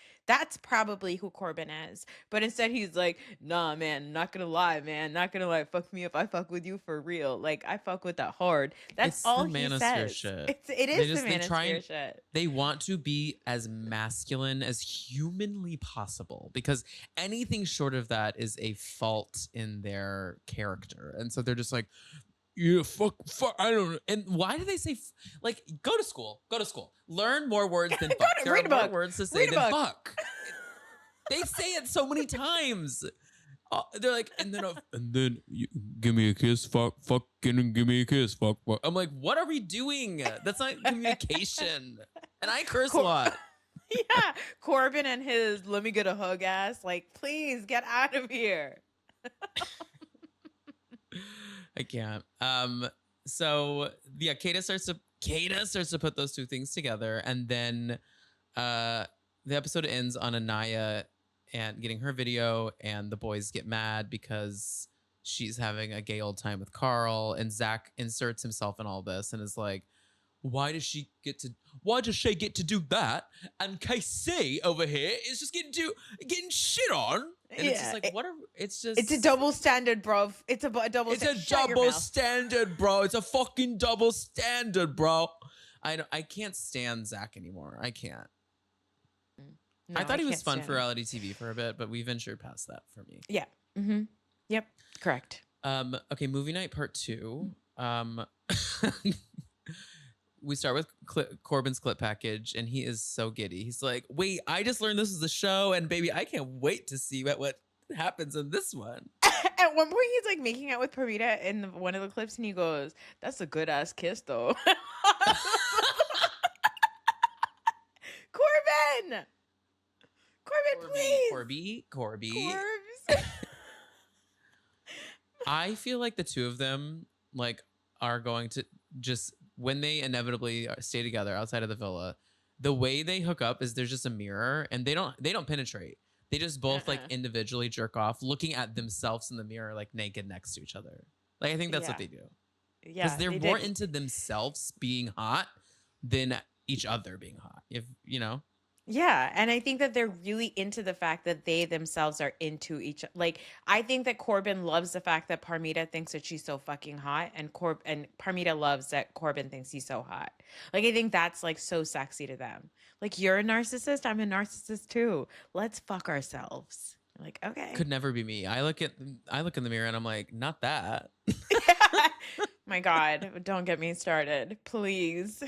probably who Corbin is." But instead he's like, "Nah, man, not gonna lie, man. Not gonna lie. Fuck me if I fuck with you for real. Like I fuck with that hard." That's It's all the he manosphere says. shit. It is the manosphere shit. They want to be as masculine as humanly possible because anything short of that is a fault in their character. And so they're just like, yeah, fuck, I don't know. And why do they say, like, go to school, learn more words than fuck. There are more words to say than fuck. They say it so many times. They're like, and then you give me a kiss, fucking give me a kiss, fuck. I'm like, what are we doing? That's not communication. And I curse a lot. Yeah, Corbin and his "let me get a hug" ass. Like, please get out of here. I can't. So yeah, Kata starts to put those two things together, and then the episode ends on Anaya and getting her video, and the boys get mad because she's having a gay old time with Carl, and Zach inserts himself in all this and is like, why does she get to do that? And KC over here is just getting shit on. And it's just like, it's a double standard, bro. It's a double standard, bro. It's a fucking double standard, bro. I can't stand Zach anymore. I can't. No, I thought he was fun for reality TV for a bit, but we ventured past that for me. Yeah. Mm-hmm. Yep. Correct. Okay, movie night part 2. We start with Corbin's clip package, and he is so giddy. He's like, wait, I just learned this was a show, and baby, I can't wait to see what happens in this one. At one point, he's like making out with Parita in one of the clips, and he goes, that's a good-ass kiss, though. Corbin! Corbin, please! Corby. I feel like the two of them like are going to just, when they inevitably stay together outside of the villa, the way they hook up is there's just a mirror, and they don't penetrate. They just both like individually jerk off, looking at themselves in the mirror, like naked next to each other. Like I think that's what they do. Yeah, because they're more into themselves being hot than each other being hot. If you know. Yeah, and I think that they're really into the fact that they themselves are into each. Like, I think that Corbin loves the fact that Parmita thinks that she's so fucking hot, and Parmita loves that Corbin thinks he's so hot. Like, I think that's like so sexy to them. Like, you're a narcissist, I'm a narcissist too. Let's fuck ourselves. Like, okay. Could never be me. I look in the mirror and I'm like, not that. My God, don't get me started, please.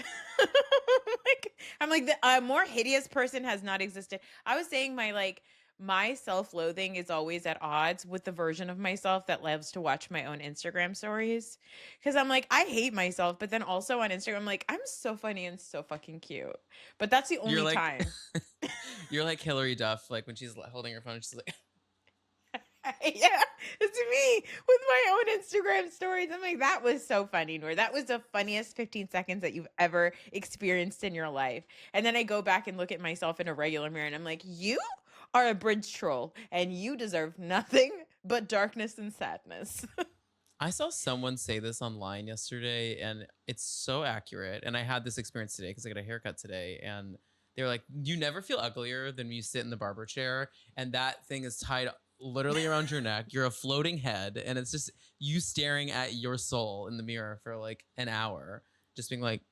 I'm like, the more hideous person has not existed. I was saying my self-loathing is always at odds with the version of myself that loves to watch my own Instagram stories. Because I'm like, I hate myself, but then also on Instagram, I'm like, I'm so funny and so fucking cute. But that's the only time. You're like Hillary Duff, like when she's holding her phone, she's like... Yeah, it's me with my own Instagram stories. I'm like, that was so funny, Noor. That was the funniest 15 seconds that you've ever experienced in your life. And then I go back and look at myself in a regular mirror and I'm like, you are a bridge troll and you deserve nothing but darkness and sadness. I saw someone say this online yesterday and it's so accurate. And I had this experience today because I got a haircut today, and they were like, you never feel uglier than when you sit in the barber chair and that thing is tied literally around your neck. You're a floating head, and it's just you staring at your soul in the mirror for like an hour, just being like,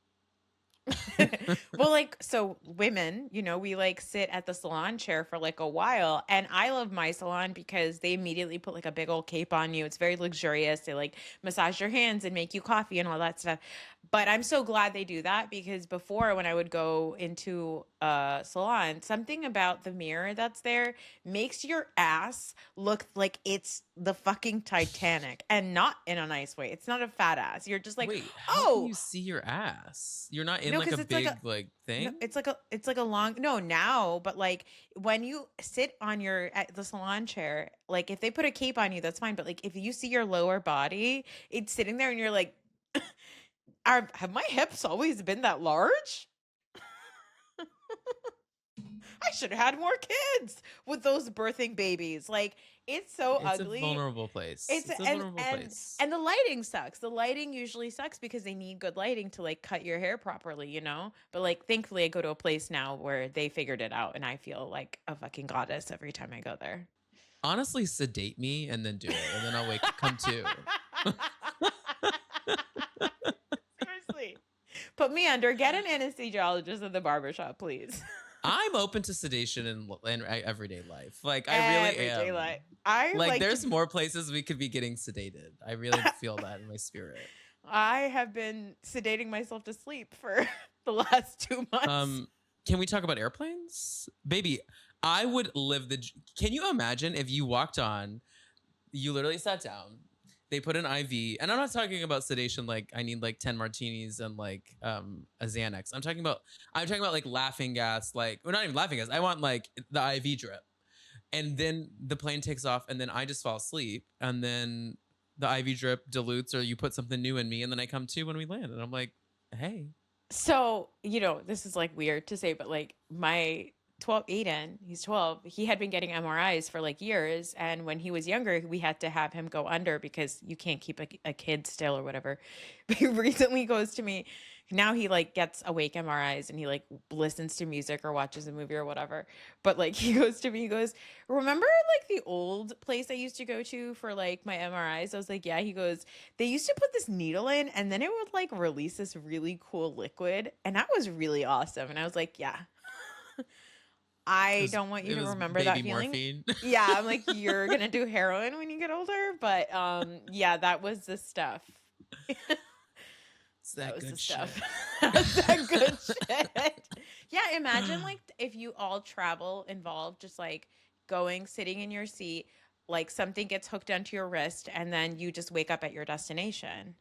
Well, like, so women, we like sit at the salon chair for like a while. And I love my salon because they immediately put like a big old cape on you. It's very luxurious. They like massage your hands and make you coffee and all that stuff. But I'm so glad they do that because before, when I would go into a salon, something about the mirror that's there makes your ass look like it's the fucking Titanic, and not in a nice way. It's not a fat ass. You're just like, Wait, how can oh, you see your ass? You're not in no, like a because it's like a big like no, thing? it's like a long no now, but like when you sit on your at the salon chair, like if they put a cape on you, that's fine. But like if you see your lower body, it's sitting there and you're like, have my hips always been that large? I should have had more kids with those birthing babies. Like it's so It's a ugly. vulnerable place. It's It's a and vulnerable and place. and the lighting sucks. The lighting usually sucks because they need good lighting to like cut your hair properly. But like thankfully I go to a place now where they figured it out and I feel like a fucking goddess every time I go there. Honestly, sedate me and then do it, and then I'll come to. Seriously. Put me under. Get an anesthesiologist at the barbershop, please. I'm open to sedation in everyday life. Like I really Everyday am. life. I Like like to there's be more places we could be getting sedated. I really feel that in my spirit. I have been sedating myself to sleep for the last 2 months. Can we talk about airplanes? Baby, I would live can you imagine if you walked on, you literally sat down, they put an IV, and I'm not talking about sedation like I need like 10 martinis and like a Xanax. I'm talking about like laughing gas, like, well, not even laughing gas. I want like the IV drip. And then the plane takes off and then I just fall asleep and then the IV drip dilutes or you put something new in me and then I come to when we land and I'm like, hey. So, this is like weird to say, but like my 12 Aiden, he's 12, he had been getting MRIs for like years. And when he was younger, we had to have him go under because you can't keep a kid still or whatever. But he recently goes to me. Now he like gets awake MRIs and he like listens to music or watches a movie or whatever. But like he goes to me, he goes, remember like the old place I used to go to for like my MRIs? I was like, yeah. He goes, they used to put this needle in and then it would like release this really cool liquid. And that was really awesome. And I was like, yeah, I don't want you It to was remember that baby feeling. morphine. Yeah, I'm like, you're gonna do heroin when you get older. But yeah, that was the stuff. It's That that was the good shit. stuff. That's that good shit. Yeah, imagine like if you all travel involved, just like going, sitting in your seat, like something gets hooked onto your wrist, and then you just wake up at your destination.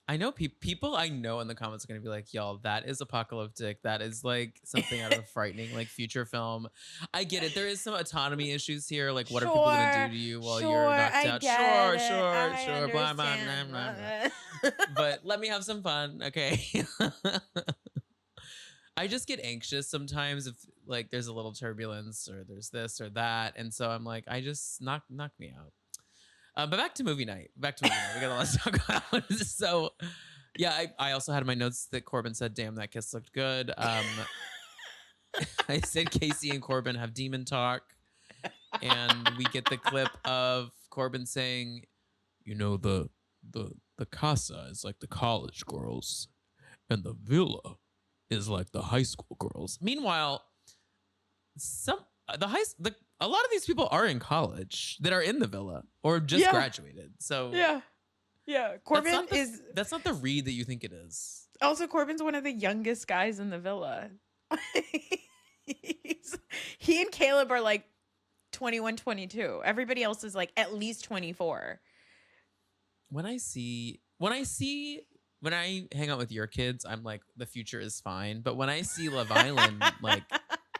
I know people I know in the comments are gonna be like, y'all, that is apocalyptic. That is like something out of a frightening like future film. I get it. There is some autonomy issues here. Like, what are people gonna do Sure, to you while sure, you're knocked I out? get Sure, it. sure, I sure. Blah blah blah understand. blah blah. But let me have some fun, okay? I just get anxious sometimes if like there's a little turbulence or there's this or that, and so I'm like, I just knock me out. But back to movie night. Back to movie night. We got a lot to talk about. So, yeah, I also had in my notes that Corbin said, "Damn, that kiss looked good." I said Casey and Corbin have demon talk, and we get the clip of Corbin saying, "You know, the casa is like the college girls, and the villa is like the high school girls." Meanwhile, some the a lot of these people are in college that are in the villa or just Yeah, graduated. So yeah, yeah. Corbin is that's not the read that you think it is. also Corbin's one of the youngest guys in the villa. He's, he and Caleb are like 21, 22. Everybody else is like at least 24. When I hang out with your kids, I'm like the future is fine. But when I see Love Island like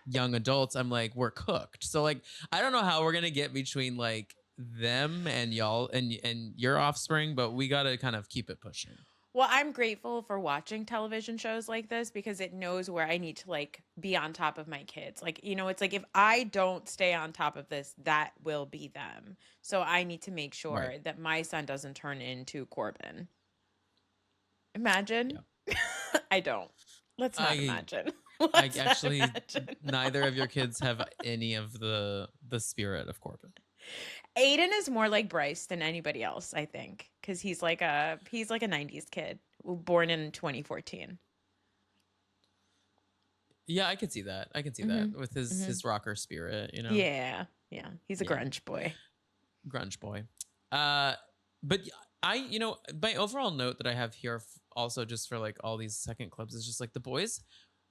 young adults, I'm like we're cooked. So like I don't know how we're gonna get between like them and y'all and your offspring, but we gotta kind of keep it pushing. Well, I'm grateful for watching television shows like this because it knows where I need to like be on top of my kids. Like, it's like if I don't stay on top of this, that will be them. So I need to make Right. sure that my son doesn't turn into Corbin. Imagine. Yeah. I don't. Let's not I imagine. I Let's not actually imagine. neither of your kids have any of the spirit of Corbin. Aiden is more like Bryce than anybody else, I think, because he's like a 90s kid born in 2014. Yeah, I could see that. I can see Mm-hmm. that with his Mm-hmm. his rocker spirit, you know. Yeah. Yeah. He's a Yeah, grunge boy. grunge boy. Uh, but my overall note that I have here, also just for like all these second clips, is just like the boys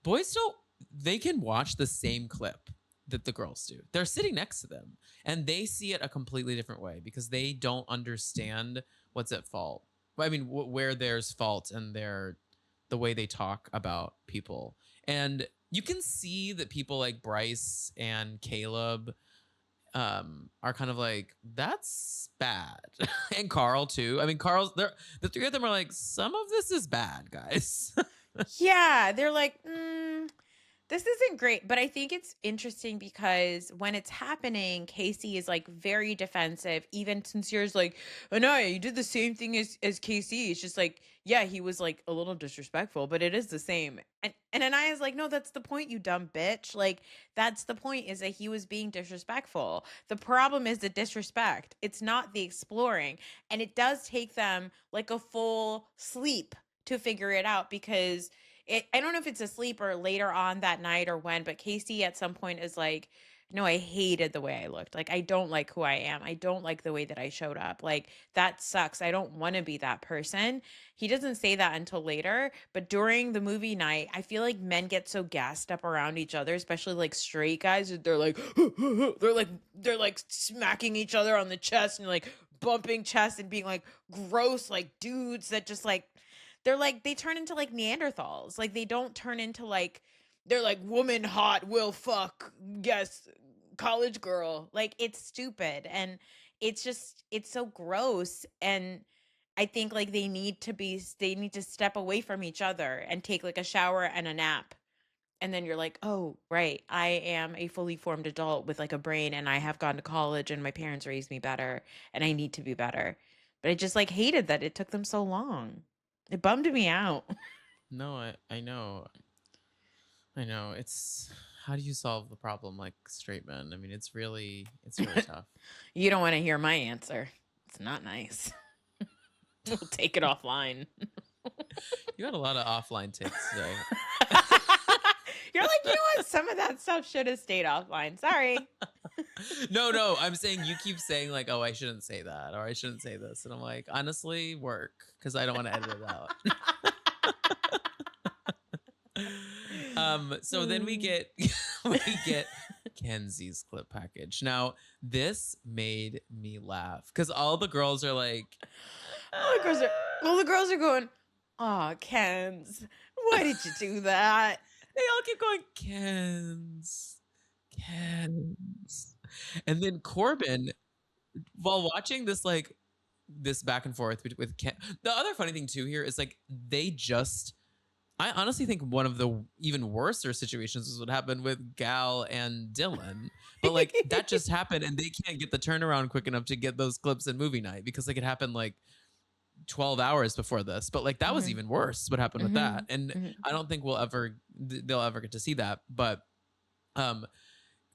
don't, they can watch the same clip that the girls do. They're sitting next to them and they see it a completely different way because they don't understand what's at fault. I mean, where there's fault and the way they talk about people. And you can see that people like Bryce and Caleb are kind of like, that's bad. And Carl too. I mean, the three of them are like, some of this is bad, guys. Yeah. They're like, this isn't great, but I think it's interesting because when it's happening, Casey is like very defensive. Even Sincere's like, Anaya, you did the same thing as Casey. It's just like, yeah, he was like a little disrespectful, but it is the same. And Anaya's like, no, that's the point, you dumb bitch. Like, that's the point, is that he was being disrespectful. The problem is the disrespect. It's not the exploring. And it does take them like a full sleep to figure it out because I don't know if it's asleep or later on that night or when, but Casey at some point is like, no, I hated the way I looked. Like, I don't like who I am. I don't like the way that I showed up. Like, that sucks. I don't want to be that person. He doesn't say that until later, but during the movie night, I feel like men get so gassed up around each other, especially like straight guys. They're like, they're like smacking each other on the chest and like bumping chests and being like gross, like dudes that just like they're like they turn into like Neanderthals. Like they don't turn into like they're like woman hot will fuck yes college girl. Like it's stupid and it's just it's so gross and I think like they need to step away from each other and take like a shower and a nap. And then you're like, "Oh, right. I am a fully formed adult with like a brain and I have gone to college and my parents raised me better and I need to be better." But I just like hated that it took them so long. It bummed me out. No, I know. I know. It's, how do you solve the problem like straight men? I mean, it's really tough. You don't want to hear my answer. It's not nice. We'll take it offline. You had a lot of offline takes today. You're like, you know what? Some of that stuff should have stayed offline. Sorry. No, I'm saying you keep saying like, oh, I shouldn't say that or I shouldn't say this, and I'm like, honestly, work, because I don't want to edit it out. So then we Mm. get we get Kenzie's clip package. Now, this made me laugh because all the girls are like, All the girls are all the girls are going, "Aw, Kens, why did you do that?" they all keep going, Kens. And then Corbin, while watching this, like, this back and forth with Ken. The other funny thing too here is like I honestly think one of the even worser situations is what happened with Gal and Dylan. But like that just happened and they can't get the turnaround quick enough to get those clips in movie night because like it happened like 12 hours before this. But like that was Mhm. even worse what happened with that. Mhm. And Mhm. I don't think they'll ever get to see that. But um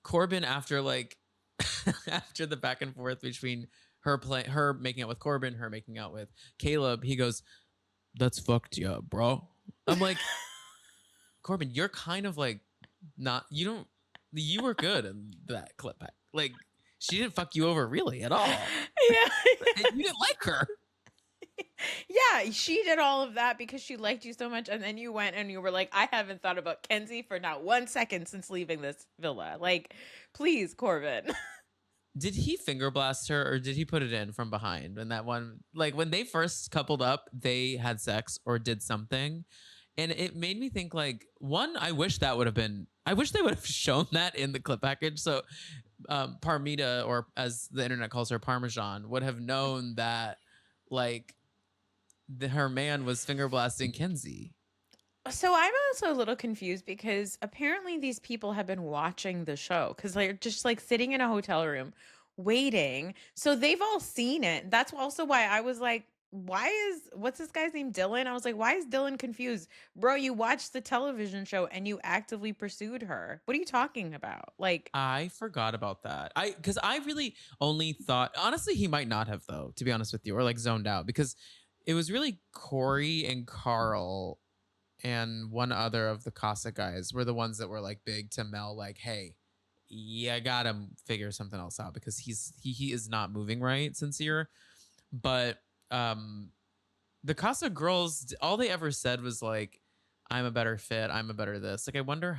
Corbin, after like after the back and forth between her making out with Corbin, her making out with Caleb, he goes, "That's fucked you up, bro." I'm like, Corbin, you're kind of like not, you don't, you were good in that clip. Like, she didn't fuck you over really at all. Yeah. And you didn't like her. Yeah, she did all of that because she liked you so much, and then you went and you were like, "I haven't thought about Kenzie for not 1 second since leaving this villa." Like, please, Corbin. Did he finger blast her or did he put it in from behind? When that one, like when they first coupled up, they had sex or did something. And it made me think like, one, I wish they would have shown that in the clip package. So Parmita, or as the internet calls her, Parmesan, would have known that like her man was finger blasting Kenzie. So I'm also a little confused because apparently these people have been watching the show because they're just like sitting in a hotel room waiting. So they've all seen it. That's also why I was like, what's this guy's name? Dylan? I was like, why is Dylan confused? Bro, you watched the television show and you actively pursued her. What are you talking about? Like, I forgot about that. Because I really only thought, honestly, he might not have though, to be honest with you, or like zoned out because it was really Corey and Carl and one other of the Casa guys were the ones that were like big to Mel, like, hey, you gotta figure something else out because he is not moving right, Sincere. But um the Casa girls, all they ever said was like, I'm a better fit, I'm a better this. Like, I wonder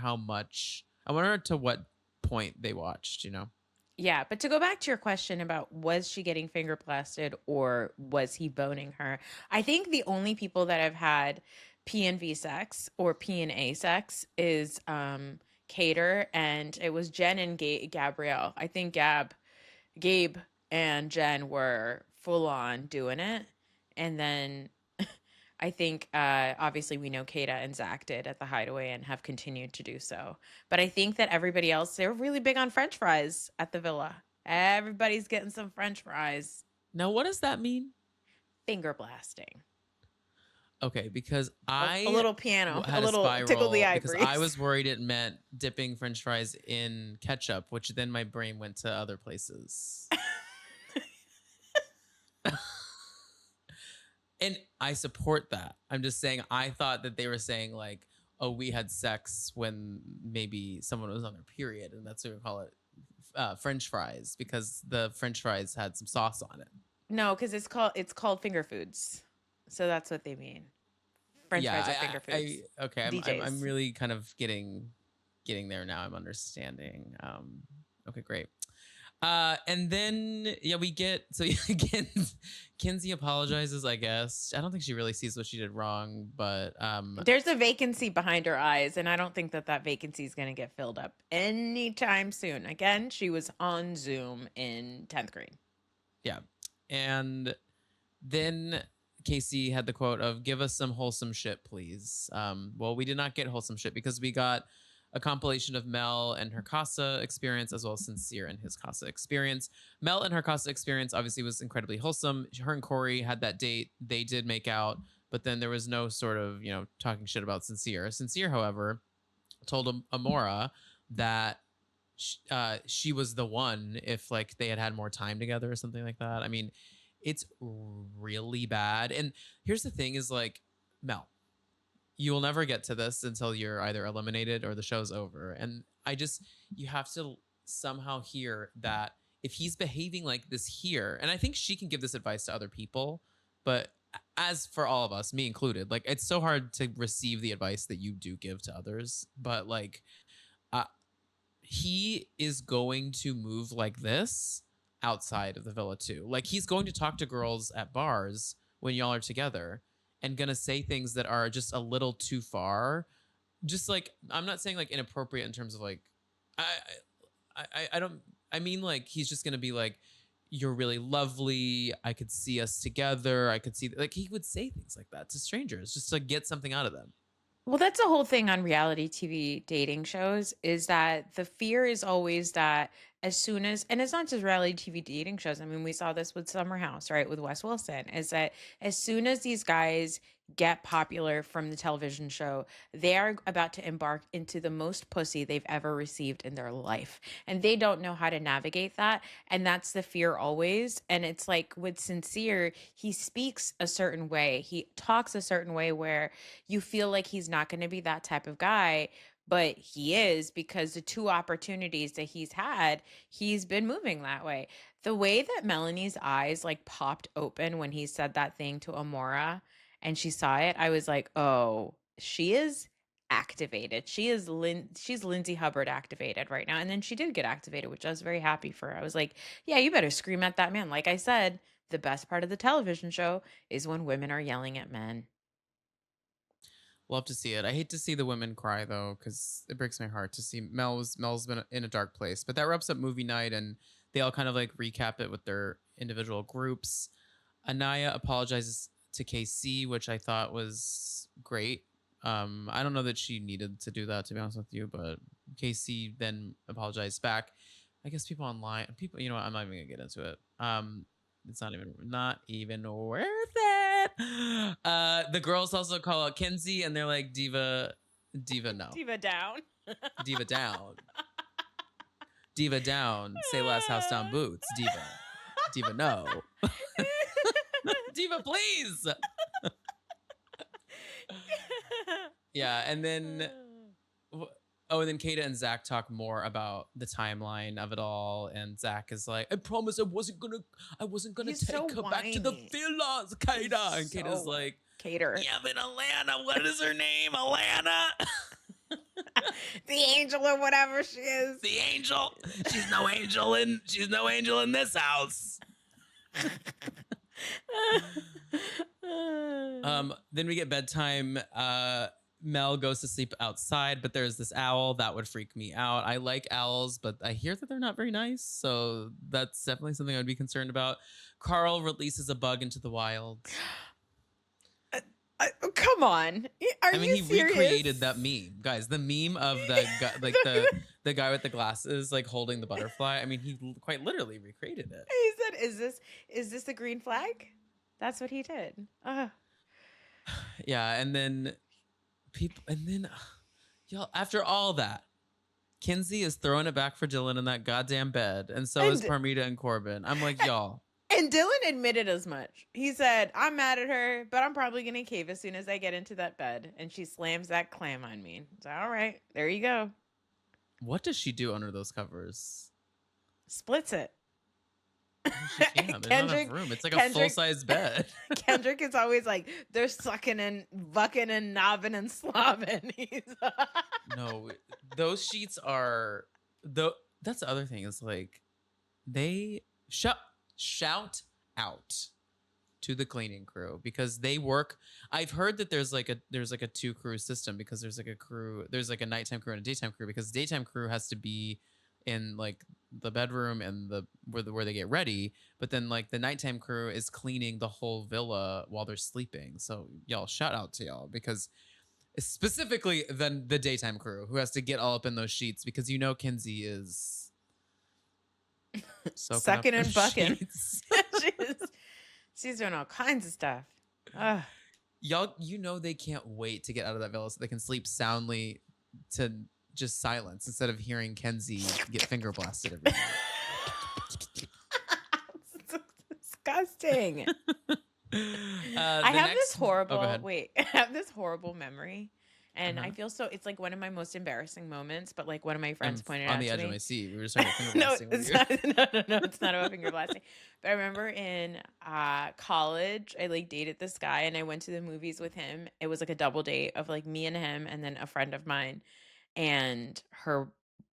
to what point they watched, you know? Yeah, but to go back to your question about was she getting finger blasted or was he boning her? I think the only people that have had P and V sex or P and A sex is Cater, and it was Jen and Gabrielle. I think Gabe and Jen were full on doing it. And then I think obviously we know Kata and Zach did at the Hideaway and have continued to do so. But I think that everybody else, they're really big on French fries at the villa. Everybody's getting some French fries. Now, what does that mean? Finger blasting. Okay, because A little piano, a had a little tickle the spiral because I ivories. was worried it meant dipping French fries in ketchup, which then my brain went to other places. And I support that. I'm just saying, I thought that they were saying like, oh, we had sex when maybe someone was on their period, and that's what we call it, French fries, because the French fries had some sauce on it. No, because it's called finger foods. So that's what they mean. French fries are finger foods. Okay, I'm DJs. really kind of getting there now. I'm understanding. Okay, great. And then yeah, we get so again, Kinsey apologizes. I guess I don't think she really sees what she did wrong, but There's a vacancy behind her eyes, and I don't think that vacancy is going to get filled up anytime soon. Again, she was on Zoom in 10th grade. yeah, and then Casey had the quote of "Give us some wholesome shit, please." Well, we did not get wholesome shit because we got a compilation of Mel and her Casa experience, as well as Sincere and his Casa experience. Mel and her Casa experience obviously was incredibly wholesome. Her and Corey had that date. They did make out, but then there was no sort of, talking shit about Sincere. Sincere, however, told Amora that she was the one if like they had more time together or something like that. I mean, it's really bad. And here's the thing is like, Mel, you will never get to this until you're either eliminated or the show's over. And you have to somehow hear that if he's behaving like this here, and I think she can give this advice to other people, but as for all of us, me included, like it's so hard to receive the advice that you do give to others. But like, uh, he is going to move like this outside of the villa too. Like he's going to talk to girls at bars when y'all are together and gonna say things that are just a little too far. Just like, I'm not saying like inappropriate in terms of like, I I don't, I mean like he's just gonna be like, you're really lovely. I could see us together. I could see, like, he would say things like that to strangers just to get something out of them. Well, that's the whole thing on reality TV dating shows is that the fear is always that as soon as, and it's not just reality TV dating shows. I mean, we saw this with Summer House, right? With Wes Wilson, is that as soon as these guys get popular from the television show, they are about to embark into the most pussy they've ever received in their life. And they don't know how to navigate that. And that's the fear always. And it's like with Sincere, he speaks a certain way, he talks a certain way where you feel like he's not going to be that type of guy, but he is because the two opportunities that he's had, he's been moving that way. The way that Melanie's eyes like popped open when he said that thing to Amora and she saw it, I was like, "Oh, she is activated. She's Lindsay Hubbard activated right now." And then she did get activated, which I was very happy for her. I was like, "Yeah, you better scream at that man." Like I said, the best part of the television show is when women are yelling at men. Love to see it. I hate to see the women cry though, because it breaks my heart to see Mel's been in a dark place. But that wraps up movie night, and they all kind of like recap it with their individual groups. Anaya apologizes to KC, which I thought was great. I don't know that she needed to do that, to be honest with you, but KC then apologized back. I guess people online, people, I'm not even gonna get into it. It's not even worth it. The girls also call out Kenzie, and they're like, diva no, Diva down. diva down, diva down, say last house down boots, diva no. Diva please. Yeah, and then oh, and then Kata and Zach talk more about the timeline of it all, and Zach is like, "I promise I wasn't gonna He's so take her back to the whiny. villas, Kata." And Kata's So like, Cater. "Yeah, but Alana, what is her name? Alana, The angel or whatever she is. the angel. She's no angel in this house." Then we get bedtime. Mel goes to sleep outside, but there's this owl that would freak me out. I like owls, but I hear that they're not very nice, so that's definitely something I would be concerned about. Carl releases a bug into the wild. Come on, are I mean, you he serious? recreated that meme, guys. The meme of the guy, like the guy with the glasses, like holding the butterfly. I mean, he quite literally recreated it. He said, "Is this the green flag?" That's what he did. Yeah, and then y'all, after all that, Kinsey is throwing it back for Dylan in that goddamn bed, and so is And Parmita and Corbin. I'm like, y'all. and Dylan admitted as much. He said, "I'm mad at her, but I'm probably gonna cave as soon as I get into that bed." And she slams that clam on me. So all right, there you go. What does she do under those covers? Splits it. She can't. There's not enough room. It's like a full-size bed. Kendrick is always like, they're sucking and bucking and knobbing and slobbing. No, those sheets are that's the other thing is like they shout out to the cleaning crew because they work. I've heard that there's like a two crew system because there's like a nighttime crew and a daytime crew because the daytime crew has to be in like the bedroom and where they get ready, but then like the nighttime crew is cleaning the whole villa while they're sleeping. So y'all, shout out to y'all because specifically the daytime crew who has to get all up in those sheets because Kinsey is sucking and bucking. She's doing all kinds of stuff. Ugh. Y'all, they can't wait to get out of that villa so they can sleep soundly to just silence instead of hearing Kenzie get finger blasted every night. It's disgusting. I have this horrible I have this horrible memory. And I feel so, it's like one of my most embarrassing moments, but like one of my friends pointed out to me. On the edge of my seat. We were just talking about finger blasting. No, it's not about finger blasting. But I remember in college, I like dated this guy and I went to the movies with him. It was like a double date of like me and him and then a friend of mine and her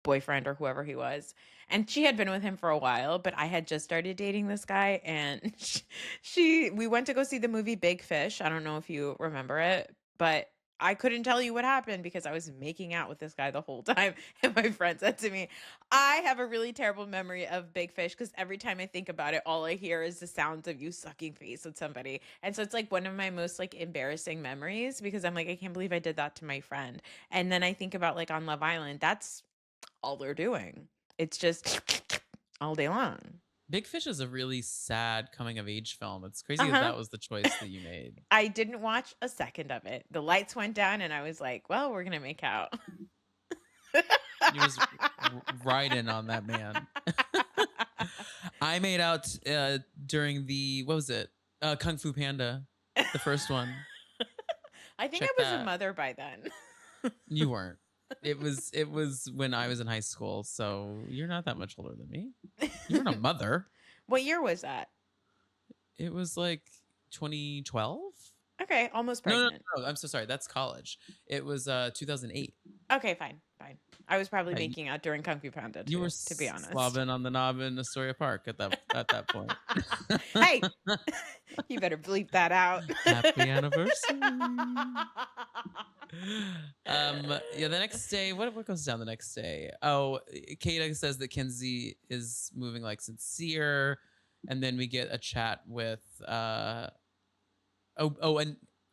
boyfriend or whoever he was. And she had been with him for a while, but I had just started dating this guy and we went to go see the movie Big Fish. I don't know if you remember it, but I couldn't tell you what happened because I was making out with this guy the whole time. And my friend said to me, I have a really terrible memory of Big Fish because every time I think about it, all I hear is the sounds of you sucking face with somebody. And so it's like one of my most like embarrassing memories because I'm like, I can't believe I did that to my friend. And then I think about like on Love Island, that's all they're doing. It's just all day long. Big Fish is a really sad coming of age film. It's crazy that was the choice that you made. I didn't watch a second of it. The lights went down and I was like, well, we're going to make out. You was riding on that man. I made out during what was it? Kung Fu Panda, the first one. I think I was a mother by then. You weren't. It was when I was in high school, so you're not that much older than me. You weren't a mother. What year was that? It was like 2012. Okay, almost pregnant. No, I'm so sorry. That's college. It was 2008. Okay, fine. I was probably making out during Kung Fu Panda too, you were to be honest. slobbing on the knob in Astoria Park at that point. Hey, you better bleep that out. Happy anniversary. The next day, what goes down the next day? Oh, Kata says that Kinsey is moving like sincere, and then we get a chat with and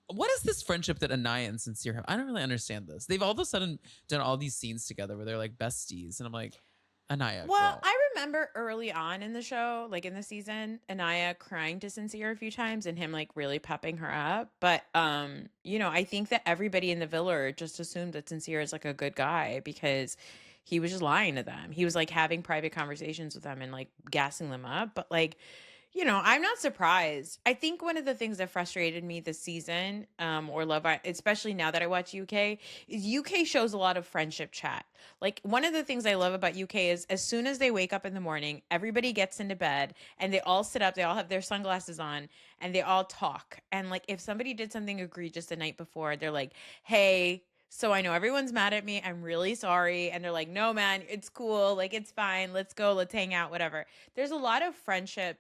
what is this friendship that Anaya and Sincere have? I don't really understand this. They've all of a sudden done all these scenes together where they're like besties, and I'm like, Anaya. Well, girl. I remember early on in the show, like in the season, Anaya crying to Sincere a few times and him like really pepping her up. But I think that everybody in the villa just assumed that Sincere is like a good guy because he was just lying to them. He was like having private conversations with them and like gassing them up. But like, I'm not surprised. I think one of the things that frustrated me this season, or especially now that I watch UK, is UK shows a lot of friendship chat. Like one of the things I love about UK is as soon as they wake up in the morning, everybody gets into bed and they all sit up, they all have their sunglasses on, and they all talk. And like if somebody did something egregious the night before, they're like, "Hey, so I know everyone's mad at me. I'm really sorry." And they're like, "No, man, it's cool. Like it's fine. Let's go. Let's hang out, whatever." There's a lot of friendship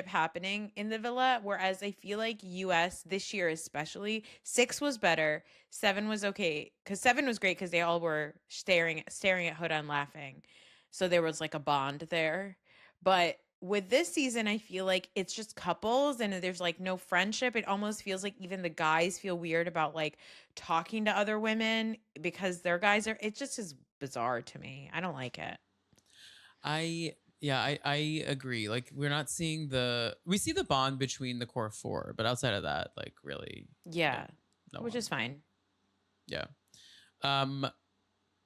happening in the villa, whereas I feel like US this year especially, 6 was better, 7 was okay, because 7 was great because they all were staring at Huda and laughing, so there was like a bond there. But with this season I feel like it's just couples and there's like no friendship. It almost feels like even the guys feel weird about like talking to other women because their guys are, it just is bizarre to me. I don't like it. I agree. Like we're not seeing we see the bond between the core four, but outside of that, like really, Yeah, no which one. is fine. Yeah. Um,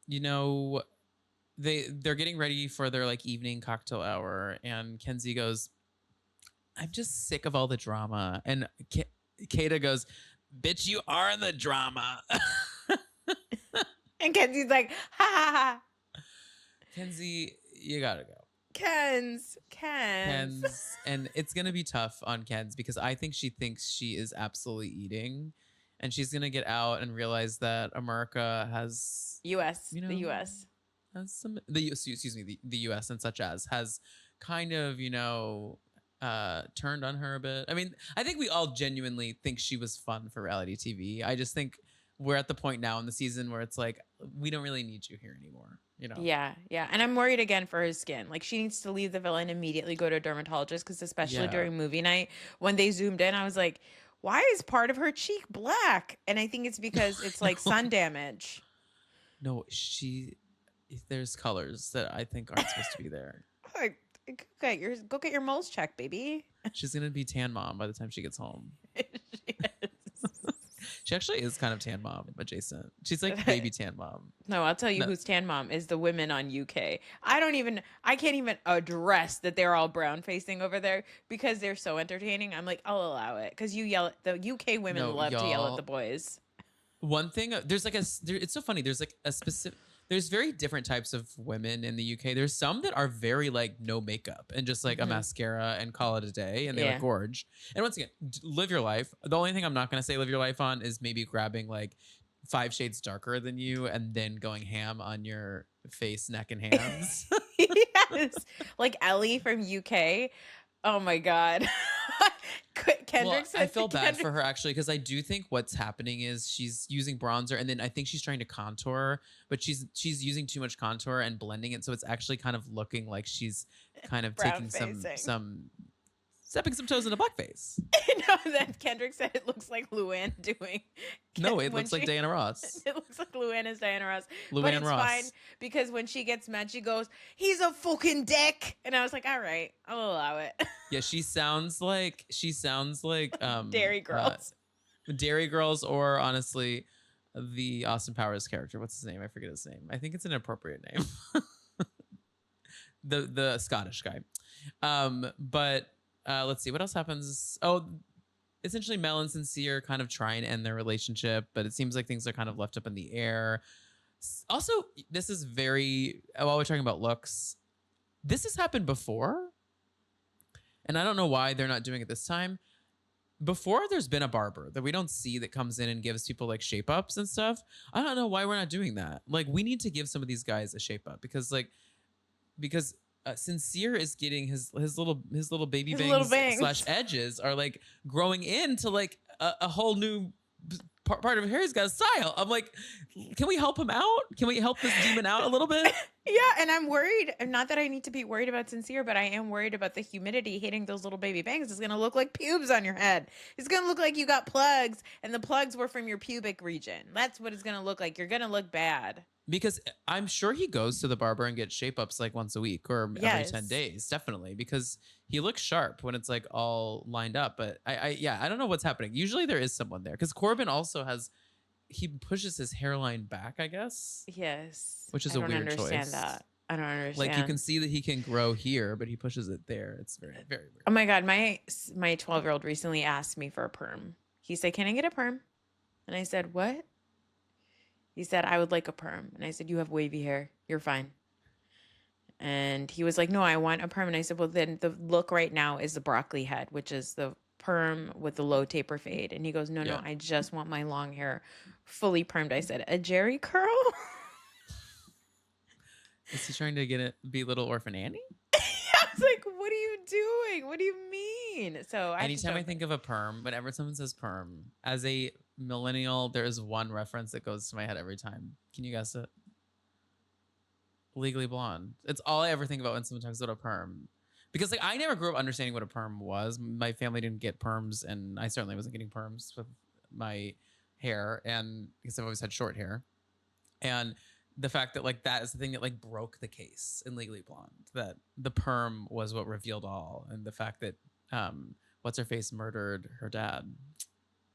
you know, they're getting ready for their like evening cocktail hour, and Kenzie goes, "I'm just sick of all the drama," and Kata goes, "Bitch, you are the drama." And Kenzie's like, ha ha ha. Kenzie, you gotta go. Ken's. And it's gonna be tough on Ken's because I think she thinks she is absolutely eating, and she's gonna get out and realize that America has, The US. has some excuse me, the US and such as has kind of turned on her a bit. I mean, I think we all genuinely think she was fun for reality TV. I just think we're at the point now in the season where it's like we don't really need you here anymore. Yeah, yeah. And I'm worried again for her skin. Like she needs to leave the villa and immediately go to a dermatologist because especially Yeah. during movie night, when they zoomed in, I was like, why is part of her cheek black? And I think it's because it's like sun damage. No, there's colors that I think aren't supposed to be there. Like, go get your moles checked, baby. She's gonna be tan mom by the time she gets home. She actually is kind of tan mom adjacent. She's like baby tan mom. No, I'll tell you who's tan mom is the women on UK. I can't even address that they're all brown facing over there because they're so entertaining. I'm like, I'll allow it because the UK women love to yell at the boys. One thing, it's so funny. There's like a specific, there's very different types of women in the UK. There's some that are very like no makeup and just like a mascara and call it a day, and they look gorge. And once again, live your life. The only thing I'm not gonna say live your life on is maybe grabbing like 5 shades darker than you and then going ham on your face, neck, and hands. Yes, like Ellie from UK. Oh my god. Well, I feel bad for her actually because I do think what's happening is she's using bronzer and then I think she's trying to contour, but she's using too much contour and blending it, so it's actually kind of looking like she's kind of taking some stepping some toes in a blackface. No, that Kendrick said it looks like Luann doing. No, it looks like Diana Ross. It looks like Luann is Diana Ross. Luann but it's Ross. fine because when she gets mad, she goes, "He's a fucking dick," and I was like, "All right, I'll allow it." Yeah, she sounds like Dairy Girls. Dairy Girls, or honestly, the Austin Powers character. What's his name? I forget his name. I think it's an appropriate name. the Scottish guy. But let's see what else happens. Oh, essentially Mel and Sincere kind of try and end their relationship, but it seems like things are kind of left up in the air. Also, this is very, while we're talking about looks, this has happened before, and I don't know why they're not doing it this time. Before, there's been a barber that we don't see that comes in and gives people like shape ups and stuff. I don't know why we're not doing that. Like, we need to give some of these guys a shape up because Sincere is getting his little baby bangs / edges are like growing into like a whole new part of hair. He's got a style. I'm like, can we help him out? Can we help this demon out a little bit? Yeah, and I'm worried. Not that I need to be worried about Sincere, but I am worried about the humidity hitting those little baby bangs. It's gonna look like pubes on your head. It's gonna look like you got plugs, and the plugs were from your pubic region. That's what it's gonna look like. You're gonna look bad. Because I'm sure he goes to the barber and gets shape ups like once a week or every 10 days, definitely, because he looks sharp when it's like all lined up. But I don't know what's happening. Usually there is someone there because Corbin also he pushes his hairline back, I guess. Yes. Which is a weird choice. I don't understand that. I don't Like you can understand. see that he can grow here, but he pushes it there. It's very, very weird. Oh my God, my 12-year-old recently asked me for a perm. He said, "Can I get a perm?" And I said, "What?" He said, "I would like a perm." And I said, "You have wavy hair. You're fine." And he was like, "No, I want a perm." And I said, "Well, then the look right now is the broccoli head, which is the perm with the low taper fade." And he goes, "No, no, Yeah. I just want my long hair fully permed." I said, "A Jerry curl?" Is he trying to get it be little orphan Annie? I was like, "What are you doing? What do you mean?" So I had to Anytime show I think of a perm, whenever someone says perm, as a millennial, there is one reference that goes to my head every time. Can you guess it? Legally Blonde. It's all I ever think about when someone talks about a perm. Because like I never grew up understanding what a perm was. My family didn't get perms, and I certainly wasn't getting perms with my hair, and because I've always had short hair. And the fact that like that is the thing that like broke the case in Legally Blonde, that the perm was what revealed all, and the fact that what's her face murdered her dad.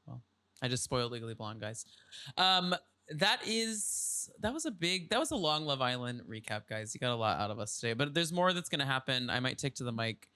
Well, I just spoiled Legally Blonde, guys. Um, that was a long Love Island recap, guys. You got a lot out of us today, but there's more that's gonna happen. I might take to the mic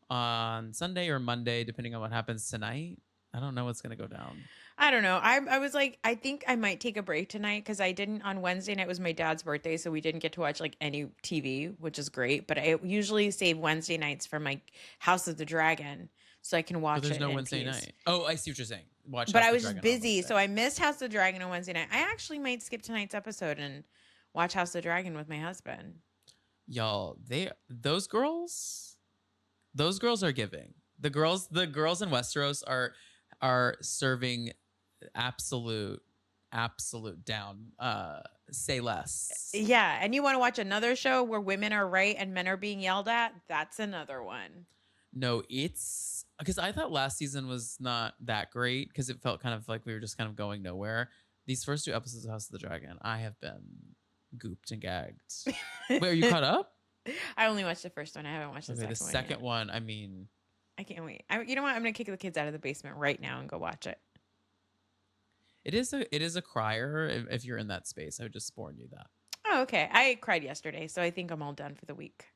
on Sunday or Monday, depending on what happens tonight. I don't know what's gonna go down. I don't know. I was like, I think I might take a break tonight because I didn't on Wednesday night was my dad's birthday, so we didn't get to watch like any TV, which is great. But I usually save Wednesday nights for my House of the Dragon so I can But watch there's it no in Wednesday peace. night. Oh, I see what you're saying. Watch But House I of the was just Dragon on busy, Wednesday. so I missed House of the Dragon on Wednesday night. I actually might skip tonight's episode and watch House of the Dragon with my husband. Y'all, those girls are giving. The girls in Westeros are serving absolute down. Say less. Yeah, and you want to watch another show where women are right and men are being yelled at? That's another one. No, it's because I thought last season was not that great because it felt kind of like we were just kind of going nowhere. These first two episodes of House of the Dragon, I have been gooped and gagged. Wait, are you caught up? I only watched the first one. I haven't watched the Okay, the second one second yet. one, I mean, I can't wait. You know what? I'm gonna kick the kids out of the basement right now and go watch it. it is a crier if you're in that space. I would just warn you that. Oh, okay. I cried yesterday, so I think I'm all done for the week.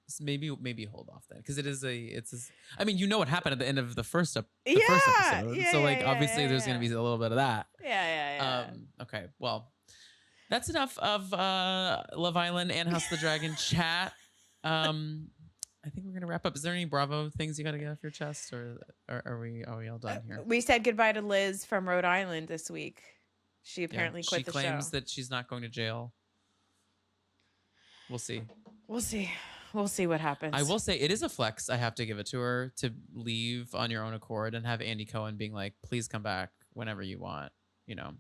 So maybe hold off then because I mean, you know what happened at the end of the first Yeah, episode, yeah, so yeah, like yeah, obviously there's gonna yeah, be a little bit of that. yeah. Okay, well, that's enough of Love Island and House of the Dragon chat. I think we're gonna wrap up. Is there any Bravo things you gotta get off your chest, or are we all done here? We said goodbye to Liz from Rhode Island this week. She Yeah, apparently she quit the show. claims that she's not going to jail. We'll see. We'll see. We'll see what happens. I will say it is a flex. I have to give it to her to leave on your own accord and have Andy Cohen being like, "Please come back whenever you want." You know,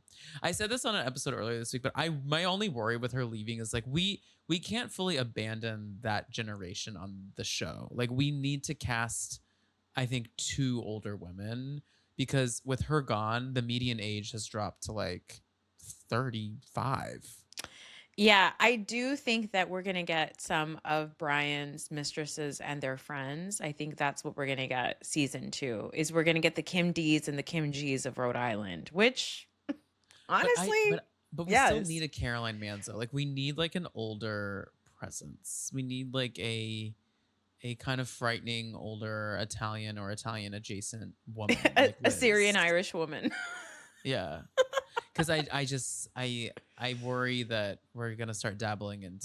I said this on an episode earlier this week, but my only worry with her leaving is like we can't fully abandon that generation on the show. Like we need to cast, I think, 2 older women because with her gone, the median age has dropped to like 35. Yeah, I do think that we're going to get some of Brian's mistresses and their friends. I think that's what we're going to get season 2 is we're going to get the Kim D's and the Kim G's of Rhode Island, which honestly, but we still need a Caroline Manzo. Like we need like an older presence. We need like a kind of frightening older Italian or Italian adjacent woman. Like a Syrian Irish woman. Yeah. Because I worry that we're gonna start dabbling in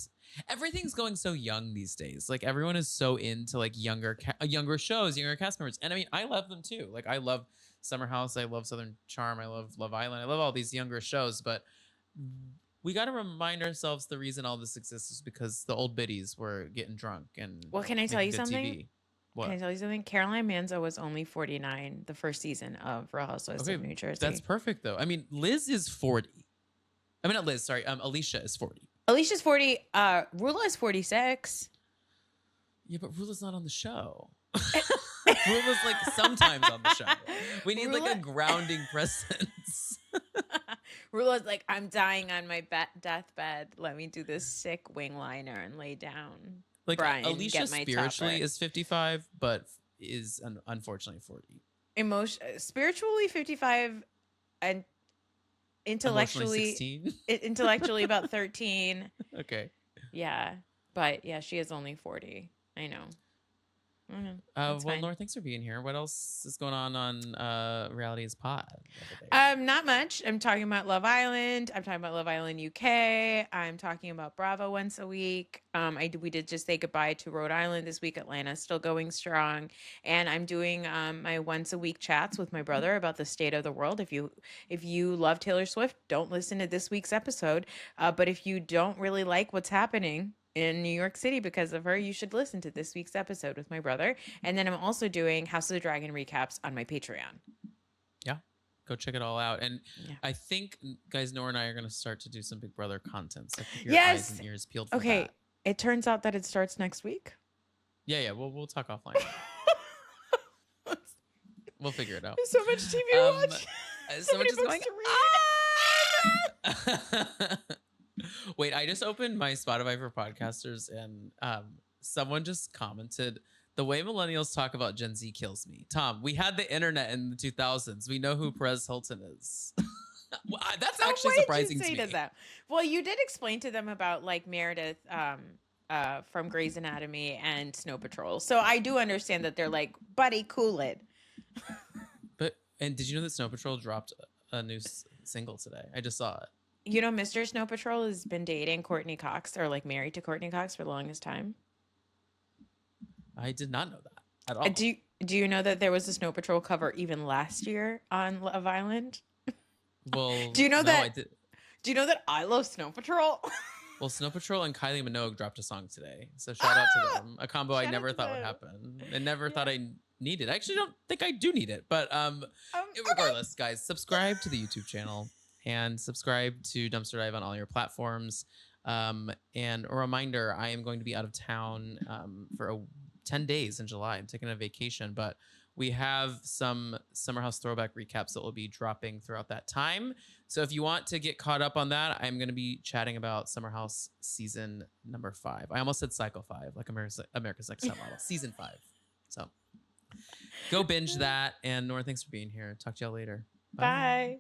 everything's going so young these days. Like everyone is so into like younger shows, younger cast members, and I mean I love them too. Like I love Summer House, I love Southern Charm, I love Love Island, I love all these younger shows, but we got to remind ourselves the reason all this exists is because the old biddies were getting drunk and. Well, can I tell you something? TV. What? Can I tell you something? Caroline Manzo was only 49 the first season of Real Housewives of New Jersey. That's perfect though. I mean, Liz is 40. I mean, not Liz. Sorry, Alicia is 40. Alicia's 40. Rula is 46. Yeah, but Rula's not on the show. Rula's like sometimes on the show. We need like a grounding presence. Rula's like, I'm dying on my deathbed. Let me do this sick wing liner and lay down. Like Brian, Alicia spiritually is 55, but is unfortunately 40. Spiritually 55 and intellectually 16. Intellectually about 13. Okay. Yeah. But yeah, she is only 40. I know. That's Well, fine. Noor, thanks for being here. What else is going on Reality's pod over there? Not much. I'm talking about Love Island. I'm talking about Love Island UK. I'm talking about Bravo once a week. We did just say goodbye to Rhode Island this week. Atlanta's still going strong, and I'm doing my once a week chats with my brother about the state of the world. If you love Taylor Swift, don't listen to this week's episode. But if you don't really like what's happening in New York City because of her, you should listen to this week's episode with my brother. And then I'm also doing House of the Dragon recaps on my Patreon. Yeah, go check it all out. And Yeah. I think, guys, Noor and I are going to start to do some Big Brother content. So keep your Yes. eyes and ears peeled for Okay. that. It turns out that it starts next week. Yeah. We'll talk offline. We'll figure it out. There's so much TV to watch. So much is books going to read. Wait, I just opened my Spotify for podcasters, and someone just commented, "The way millennials talk about Gen Z kills me." Tom, we had the internet in the 2000s. We know who Perez Hilton is. That's actually surprising to me. To them? Well, you did explain to them about like Meredith from Grey's Anatomy and Snow Patrol. So I do understand that they're like, buddy, cool it. And did you know that Snow Patrol dropped a new single today? I just saw it. You know, Mr. Snow Patrol has been dating Courtney Cox, or like married to Courtney Cox for the longest time. I did not know that at all. Do you know that there was a Snow Patrol cover even last year on Love Island? Well, do you know that? Do you know that I love Snow Patrol? Well, Snow Patrol and Kylie Minogue dropped a song today, so shout out to them. A combo I never thought would happen, and never thought I needed. I actually don't think I do need it, but regardless, guys, subscribe to the YouTube channel and subscribe to Dumpster Dive on all your platforms. And a reminder, I am going to be out of town for 10 days in July. I'm taking a vacation, but we have some Summer House throwback recaps that will be dropping throughout that time. So if you want to get caught up on that, I'm going to be chatting about Summer House season number 5. I almost said Cycle 5, like America's Next Top Model, season 5. So go binge that. And Noor, thanks for being here. Talk to y'all later. Bye.